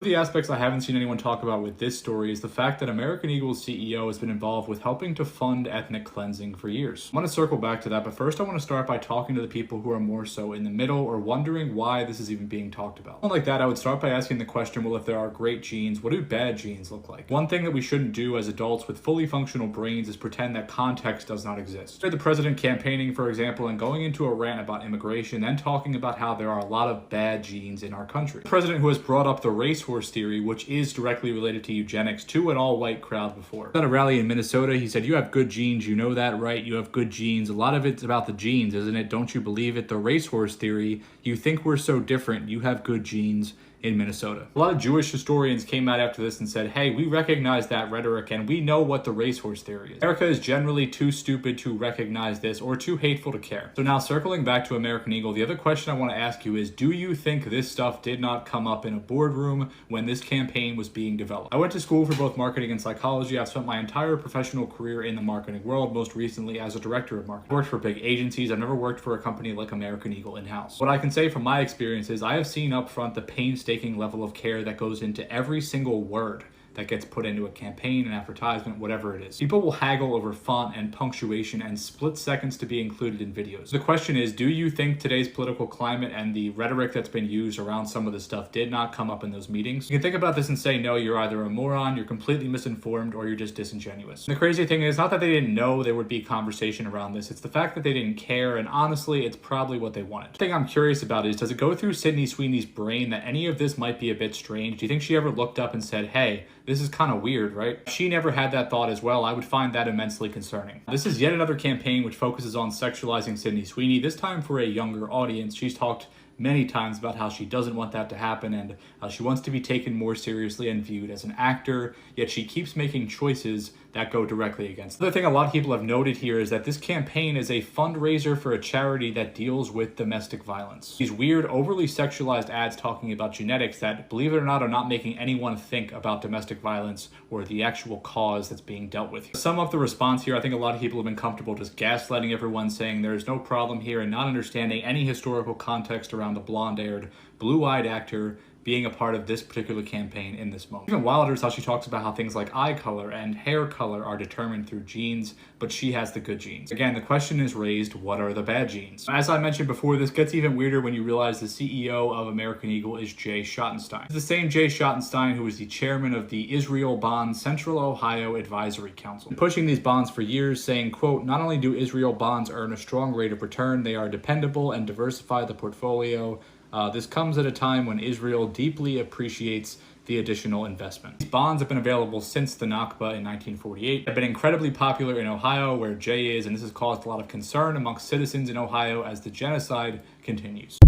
One of the aspects I haven't seen anyone talk about with this story is the fact that American Eagle's CEO has been involved with helping to fund ethnic cleansing for years. I want to circle back to that, but first I want to start by talking to the people who are more so in the middle or wondering why this is even being talked about. Unlike that, I would start by asking the question, well, if there are great genes, what do bad genes look like? One thing that we shouldn't do as adults with fully functional brains is pretend that context does not exist. The president campaigning, for example, and going into a rant about immigration, then talking about how there are a lot of bad genes in our country. The president who has brought up the racehorse theory, which is directly related to eugenics, to an all-white crowd before. At a rally in Minnesota, he said, "You have good genes, you know that, right? You have good genes. A lot of it's about the genes, isn't it? Don't you believe it? The racehorse theory, you think we're so different, you have good genes." In Minnesota. A lot of Jewish historians came out after this and said, hey, we recognize that rhetoric and we know what the racehorse theory is. America is generally too stupid to recognize this or too hateful to care. So now circling back to American Eagle, the other question I want to ask you is, do you think this stuff did not come up in a boardroom when this campaign was being developed? I went to school for both marketing and psychology. I've spent my entire professional career in the marketing world, most recently as a director of marketing. I worked for big agencies. I've never worked for a company like American Eagle in-house. What I can say from my experience is I have seen up front the painstaking level of care that goes into every single word that gets put into a campaign, an advertisement, whatever it is. People will haggle over font and punctuation and split seconds to be included in videos. The question is, do you think today's political climate and the rhetoric that's been used around some of this stuff did not come up in those meetings? You can think about this and say, no, you're either a moron, you're completely misinformed, or you're just disingenuous. And the crazy thing is not that they didn't know there would be conversation around this, it's the fact that they didn't care, and honestly, it's probably what they wanted. The thing I'm curious about is, does it go through Sydney Sweeney's brain that any of this might be a bit strange? Do you think she ever looked up and said, hey, this is kind of weird, right? If she never had that thought as well, I would find that immensely concerning. This is yet another campaign which focuses on sexualizing Sydney Sweeney, this time for a younger audience. She's talked many times about how she doesn't want that to happen and she wants to be taken more seriously and viewed as an actor, yet she keeps making choices that go directly against. The other thing a lot of people have noted here is that this campaign is a fundraiser for a charity that deals with domestic violence. These weird, overly sexualized ads talking about genetics that, believe it or not, are not making anyone think about domestic violence or the actual cause that's being dealt with. To sum up the response here, I think a lot of people have been comfortable just gaslighting everyone, saying there's no problem here and not understanding any historical context around the blonde-haired, blue-eyed actor being a part of this particular campaign in this moment. Even wilder is how she talks about how things like eye color and hair color are determined through genes, but she has the good genes. Again, the question is raised, what are the bad genes? As I mentioned before, this gets even weirder when you realize the CEO of American Eagle is Jay Schottenstein. It's the same Jay Schottenstein who was the chairman of the Israel Bond Central Ohio Advisory Council. Pushing these bonds for years, saying, quote, not only do Israel bonds earn a strong rate of return, they are dependable and diversify the portfolio. This comes at a time when Israel deeply appreciates the additional investment. These bonds have been available since the Nakba in 1948, have been incredibly popular in Ohio, where Jay is, and this has caused a lot of concern amongst citizens in Ohio as the genocide continues.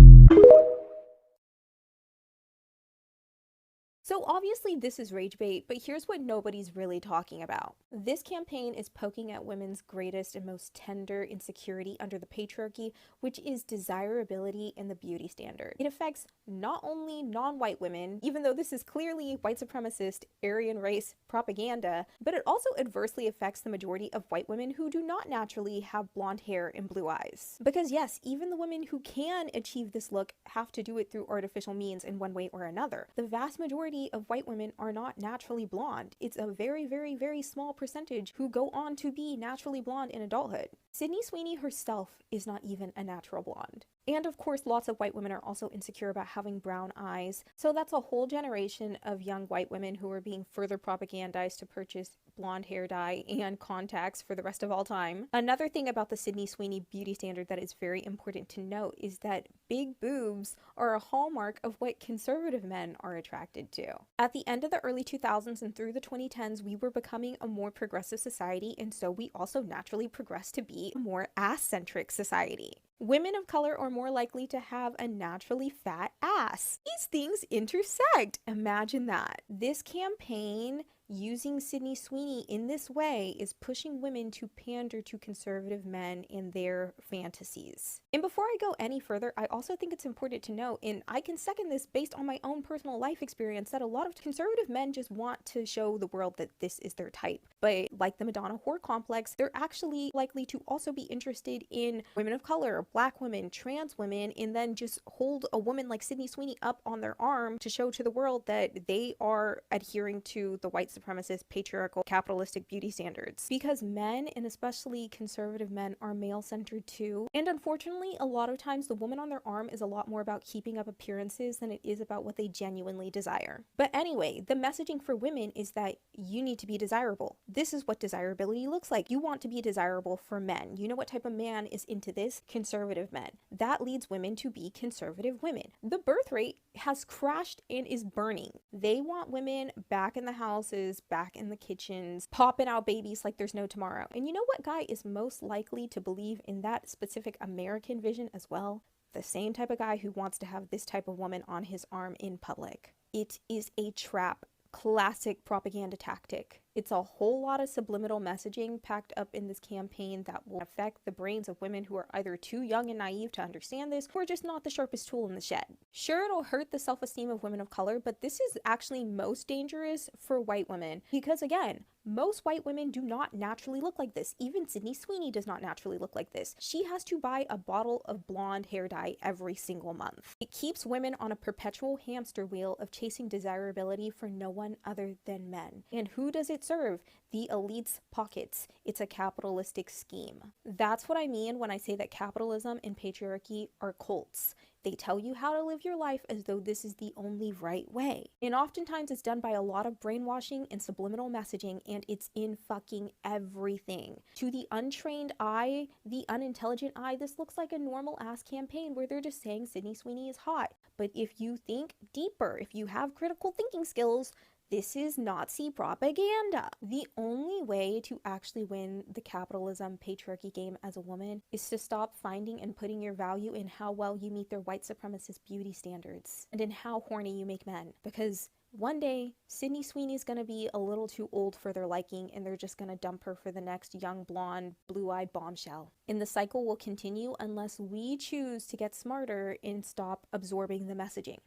So obviously this is rage bait, but here's what nobody's really talking about. This campaign is poking at women's greatest and most tender insecurity under the patriarchy, which is desirability and the beauty standard. It affects not only non-white women, even though this is clearly white supremacist, Aryan race propaganda, but it also adversely affects the majority of white women who do not naturally have blonde hair and blue eyes. Because yes, even the women who can achieve this look have to do it through artificial means in one way or another. The vast majority of white women are not naturally blonde. It's a very, very, very small percentage who go on to be naturally blonde in adulthood. Sydney Sweeney herself is not even a natural blonde. And of course, lots of white women are also insecure about having brown eyes. So that's a whole generation of young white women who are being further propagandized to purchase blonde hair dye and contacts for the rest of all time. Another thing about the Sydney Sweeney beauty standard that is very important to note is that big boobs are a hallmark of what conservative men are attracted to. At the end of the early 2000s and through the 2010s, we were becoming a more progressive society, and so we also naturally progressed to be a more ass-centric society. Women of color are more likely to have a naturally fat ass. These things intersect. Imagine that. This campaign using Sydney Sweeney in this way is pushing women to pander to conservative men in their fantasies. And before I go any further, I also think it's important to note, and I can second this based on my own personal life experience, that a lot of conservative men just want to show the world that this is their type. But like the Madonna whore complex, they're actually likely to also be interested in women of color, black women, trans women, and then just hold a woman like Sydney Sweeney up on their arm to show to the world that they are adhering to the white supremacist, patriarchal, capitalistic beauty standards. Because men, and especially conservative men, are male-centered too. And unfortunately, a lot of times the woman on their arm is a lot more about keeping up appearances than it is about what they genuinely desire. But anyway, the messaging for women is that you need to be desirable. This is what desirability looks like. You want to be desirable for men. You know what type of man is into this? Conservative men. That leads women to be conservative women. The birth rate has crashed and is burning. They want women back in the houses, back in the kitchens, popping out babies like there's no tomorrow. And you know what guy is most likely to believe in that specific American vision as well? The same type of guy who wants to have this type of woman on his arm in public. It is a trap. Classic propaganda tactic. It's a whole lot of subliminal messaging packed up in this campaign that will affect the brains of women who are either too young and naive to understand this, or just not the sharpest tool in the shed. Sure, it'll hurt the self-esteem of women of color, but this is actually most dangerous for white women, because again, most white women do not naturally look like this. Even Sydney Sweeney does not naturally look like this. She has to buy a bottle of blonde hair dye every single month. It keeps women on a perpetual hamster wheel of chasing desirability for no one other than men. And who does it serve? The elite's pockets. It's a capitalistic scheme. That's what I mean when I say that capitalism and patriarchy are cults. They tell you how to live your life as though this is the only right way. And oftentimes it's done by a lot of brainwashing and subliminal messaging, and it's in fucking everything. To the untrained eye, the unintelligent eye, this looks like a normal ass campaign where they're just saying Sydney Sweeney is hot. But if you think deeper, if you have critical thinking skills, this is Nazi propaganda. The only way to actually win the capitalism patriarchy game as a woman is to stop finding and putting your value in how well you meet their white supremacist beauty standards and in how horny you make men. Because one day, Sydney Sweeney's gonna be a little too old for their liking and they're just gonna dump her for the next young blonde, blue-eyed bombshell. And the cycle will continue unless we choose to get smarter and stop absorbing the messaging.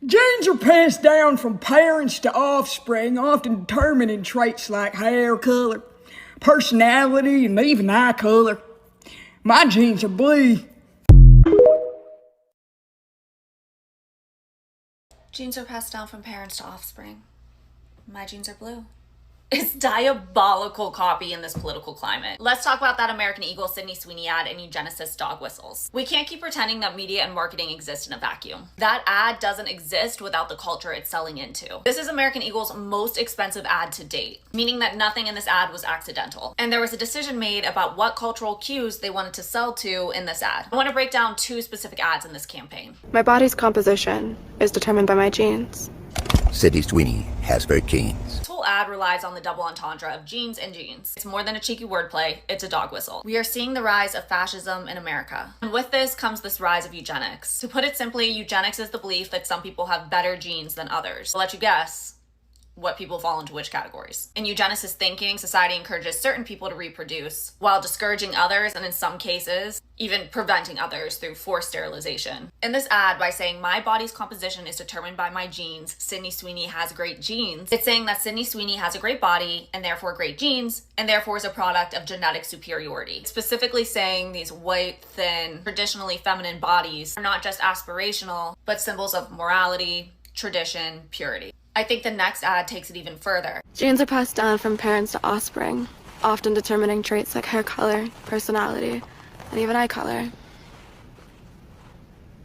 Genes are passed down from parents to offspring, often determining traits like hair color, personality, and even eye color. My genes are blue. Genes are passed down from parents to offspring. My genes are blue. It's diabolical copy in this political climate. Let's talk about that American Eagle Sydney Sweeney ad and eugenicist dog whistles. We can't keep pretending that media and marketing exist in a vacuum. That ad doesn't exist without the culture it's selling into. This is American Eagle's most expensive ad to date, meaning that nothing in this ad was accidental. And there was a decision made about what cultural cues they wanted to sell to in this ad. I want to break down two specific ads in this campaign. My body's composition is determined by my genes. Sydney Sweeney has great genes. This whole ad relies on the double entendre of genes and genes. It's more than a cheeky wordplay, it's a dog whistle. We are seeing the rise of fascism in America. And with this comes this rise of eugenics. To put it simply, eugenics is the belief that some people have better genes than others. I'll let you guess what people fall into which categories. In eugenicist thinking, society encourages certain people to reproduce while discouraging others, and in some cases, even preventing others through forced sterilization. In this ad, by saying my body's composition is determined by my genes, Sydney Sweeney has great genes, it's saying that Sydney Sweeney has a great body and therefore great genes, and therefore is a product of genetic superiority. Specifically saying these white, thin, traditionally feminine bodies are not just aspirational, but symbols of morality, tradition, purity. I think the next ad takes it even further. Genes are passed down from parents to offspring, often determining traits like hair color, personality, and even eye color.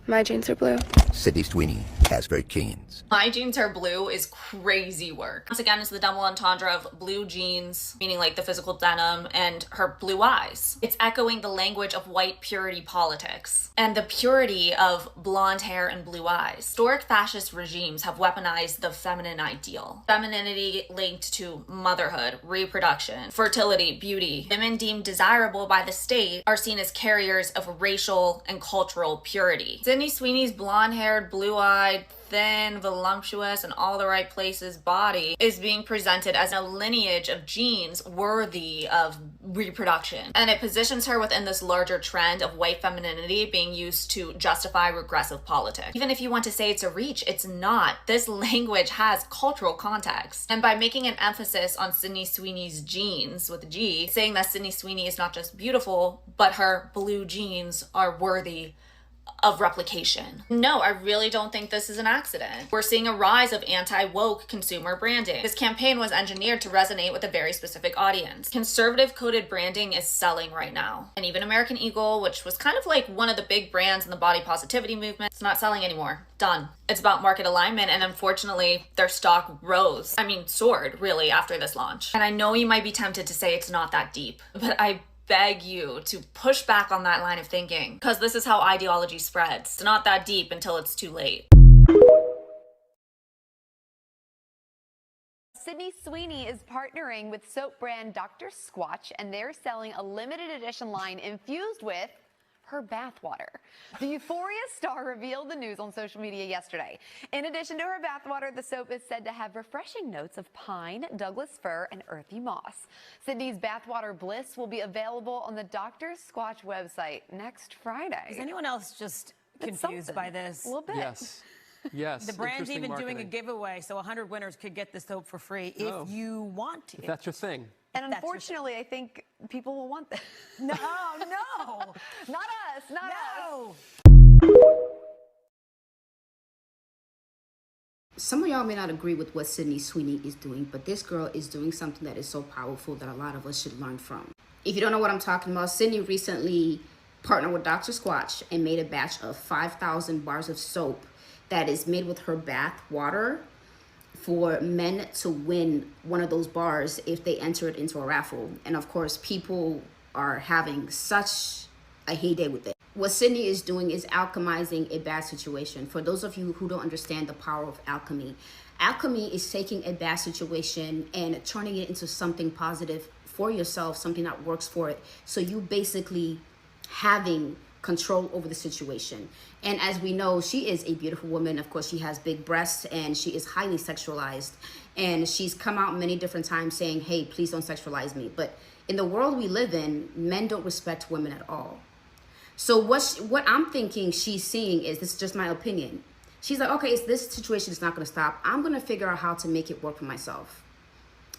My genes are blue. Sydney Sweeney has great genes. My genes are blue is crazy work. Once again, it's the double entendre of blue jeans, meaning like the physical denim, and her blue eyes. It's echoing the language of white purity politics and the purity of blonde hair and blue eyes. Historic fascist regimes have weaponized the feminine ideal. Femininity linked to motherhood, reproduction, fertility, beauty. Women deemed desirable by the state are seen as carriers of racial and cultural purity. Sydney Sweeney's blonde-haired, blue-eyed, thin, voluptuous, and all the right places body is being presented as a lineage of genes worthy of reproduction. And it positions her within this larger trend of white femininity being used to justify regressive politics. Even if you want to say it's a reach, it's not. This language has cultural context. And by making an emphasis on Sydney Sweeney's genes with a G, saying that Sydney Sweeney is not just beautiful, but her blue genes are worthy of replication. No, I really don't think this is an accident. We're seeing a rise of anti-woke consumer branding. This campaign was engineered to resonate with a very specific audience. Conservative coded branding is selling right now. And even American Eagle, which was kind of like one of the big brands in the body positivity movement, it's not selling anymore. Done. It's about market alignment, and unfortunately, their stock soared really after this launch. And I know you might be tempted to say it's not that deep, but I beg you to push back on that line of thinking, because this is how ideology spreads. It's not that deep until it's too late. Sydney Sweeney is partnering with soap brand Dr. Squatch, and they're selling a limited edition line infused with her bathwater. The Euphoria star revealed the news on social media yesterday. In addition to her bathwater, the soap is said to have refreshing notes of pine, Douglas fir, and earthy moss. Sydney's bathwater bliss will be available on the Dr. Squatch website next Friday. Is anyone else just confused by this? A little bit. Yes. Yes. The brand's Interesting even doing a marketing. giveaway, so 100 winners could get the soap for free if you want to. If that's your thing. And unfortunately, I think people will want this. No, no. Not us, not us. Some of y'all may not agree with what Sydney Sweeney is doing, but this girl is doing something that is so powerful that a lot of us should learn from. If you don't know what I'm talking about, Sydney recently partnered with Dr. Squatch and made a batch of 5,000 bars of soap that is made with her bath water for men to win one of those bars if they enter it into a raffle. And of course, people are having such a heyday with it. What Sydney is doing is alchemizing a bad situation. For those of you who don't understand the power of alchemy, alchemy is taking a bad situation and turning it into something positive for yourself, something that works for it. So you basically having control over the situation. And as we know, she is a beautiful woman. Of course, she has big breasts and she is highly sexualized. And she's come out many different times saying, hey, please don't sexualize me. But in the world we live in, men don't respect women at all. So what I'm thinking she's seeing is, this is just my opinion. She's like, okay, this situation is not going to stop. I'm going to figure out how to make it work for myself.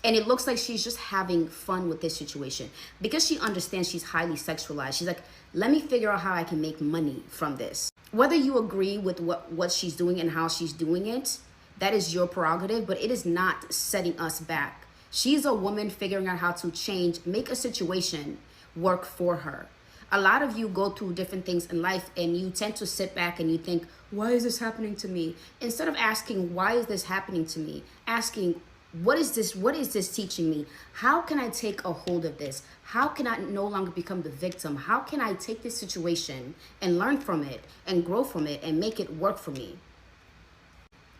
And it looks like she's just having fun with this situation because she understands she's highly sexualized. She's like, let me figure out how I can make money from this. Whether you agree with what she's doing and how she's doing it, that is your prerogative, but it is not setting us back. She's a woman figuring out how to change, make a situation work for her. A lot of you go through different things in life and you tend to sit back and you think, why is this happening to me? Instead of asking, why is this happening to me? Asking, what is this teaching me? How can I take a hold of this? How can I no longer become the victim? How can I take this situation and learn from it and grow from it and make it work for me?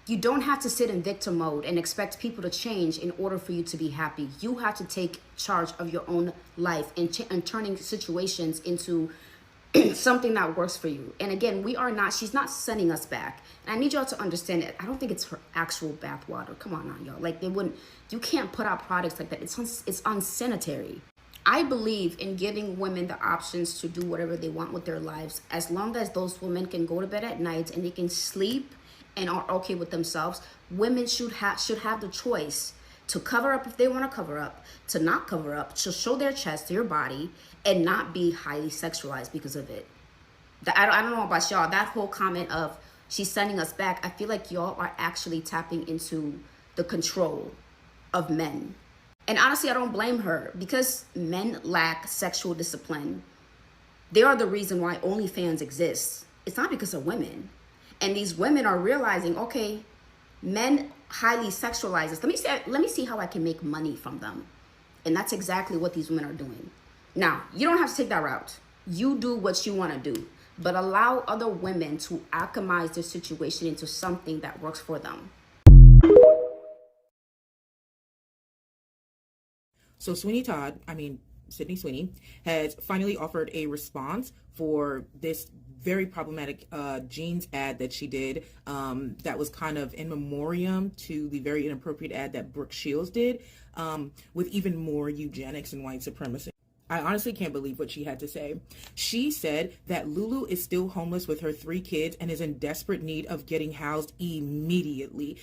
You don't have to sit in victim mode and expect people to change in order for you to be happy. You have to take charge of your own life and turning situations into something that works for you. And again, she's not sending us back. And I need y'all to understand that I don't think it's her actual bathwater. Come on now, y'all. Like, you can't put out products like that. It's unsanitary. I believe in giving women the options to do whatever they want with their lives. As long as those women can go to bed at night and they can sleep and are okay with themselves, women should have the choice to cover up if they want to cover up, to not cover up, to show their chest, their body, and not be highly sexualized because of it. I don't know about y'all. That whole comment of she's sending us back, I feel like y'all are actually tapping into the control of men. And honestly, I don't blame her because men lack sexual discipline. They are the reason why OnlyFans exists. It's not because of women. And these women are realizing, okay, men highly sexualize us. Let me see how I can make money from them. And that's exactly what these women are doing. Now, you don't have to take that route. You do what you want to do, but allow other women to alchemize their situation into something that works for them. So Sydney Sweeney has finally offered a response for this very problematic jeans ad that she did that was kind of in memoriam to the very inappropriate ad that Brooke Shields did with even more eugenics and white supremacy. I honestly can't believe what she had to say. She said that Lulu is still homeless with her 3 kids and is in desperate need of getting housed immediately,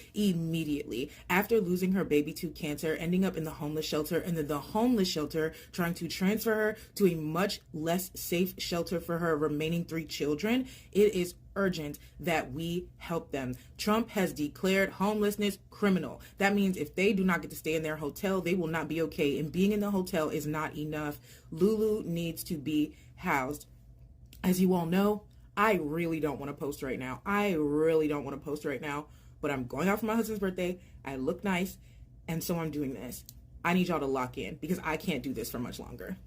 after losing her baby to cancer, ending up in the homeless shelter, and then the homeless shelter trying to transfer her to a much less safe shelter for her remaining 3 children. It is urgent that we help them. Trump has declared homelessness criminal. That means if they do not get to stay in their hotel, they will not be okay. And being in the hotel is not enough. Lulu needs to be housed. As you all know, I really don't want to post right now. But I'm going out for my husband's birthday. I look nice. And so I'm doing this. I need y'all to lock in because I can't do this for much longer.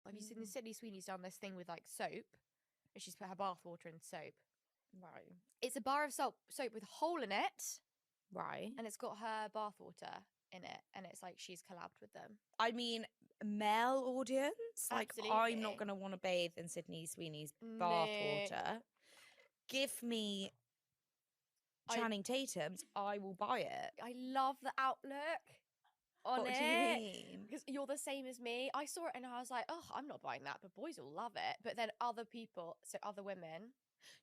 Have you seen the Sydney Sweeney's done this thing with like soap? And she's put her bath water in soap. Right. It's a bar of soap with a hole in it. Right. And it's got her bath water in it. And it's like she's collabed with them. I mean, male audience. Like, I'm Absolutely. not going to want to bathe in Sydney Sweeney's No. bathwater. Give me Channing Tatum's, I will buy it. I love the outlook on What it. do you mean? Because you're the same as me. I saw it and I was like, oh, I'm not buying that, but boys will love it. But then other people, so other women,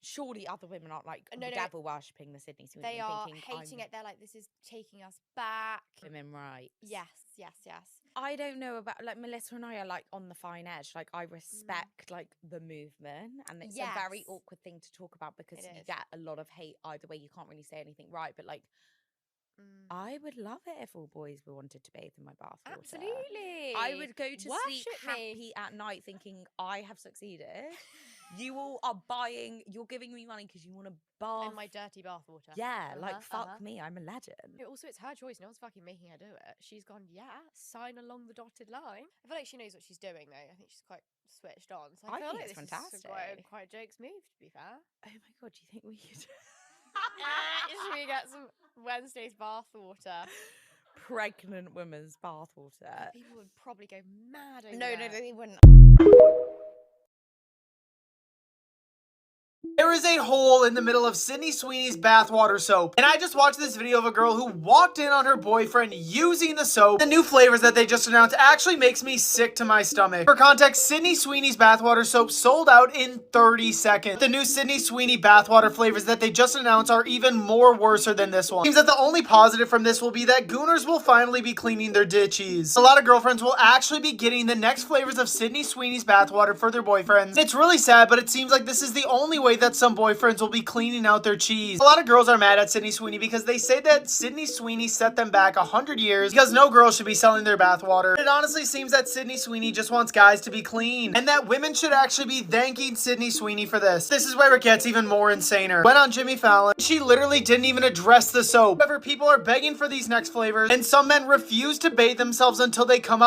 Surely other women aren't like No, no. devil worshipping the Sydney Sweeney. they are thinking, hating I'm it. They're like, this is taking us back. women rights. Yes, yes, yes. I don't know about, like, Melissa and I are like on the fine edge. Like, I respect like the movement, and it's a very Yes. awkward thing to talk about because It you is. get a lot of hate either way. You can't really say anything right, but like, I would love it if all boys were wanted to bathe in my bathwater. Absolutely. I would go to sleep Worship me. happy at night thinking I have succeeded. You all are buying, you're giving me money because you want to bath. In my dirty bathwater. Yeah, like, Uh-huh, fuck me, I'm a legend. Also, it's her choice. No one's fucking making her do it. She's gone, yeah, sign along the dotted line. I feel like she knows what she's doing, though. I think she's quite switched on. So I feel think like it's this fantastic. is quite Jake's move, to be fair. Oh my god, do you think we could Should we get some Wednesday's bathwater? pregnant women's bathwater? People would probably go mad over No, that. they wouldn't. There is a hole in the middle of Sydney Sweeney's bathwater soap. And I just watched this video of a girl who walked in on her boyfriend using the soap. The new flavors that they just announced actually makes me sick to my stomach. For context, Sydney Sweeney's bathwater soap sold out in 30 seconds. The new Sydney Sweeney bathwater flavors that they just announced are even more worser than this one. Seems that the only positive from this will be that gooners will finally be cleaning their ditchies. A lot of girlfriends will actually be getting the next flavors of Sydney Sweeney's bathwater for their boyfriends. It's really sad, but it seems like this is the only way that some boyfriends will be cleaning out their cheese. A lot of girls are mad at Sydney Sweeney because they say that Sydney Sweeney set them back 100 years because no girl should be selling their bathwater. It honestly seems that Sydney Sweeney just wants guys to be clean, and that women should actually be thanking Sydney Sweeney for this. This is where it gets even more insaner. Went on Jimmy Fallon, she literally didn't even address the soap. However, people are begging for these next flavors, and some men refuse to bathe themselves until they come out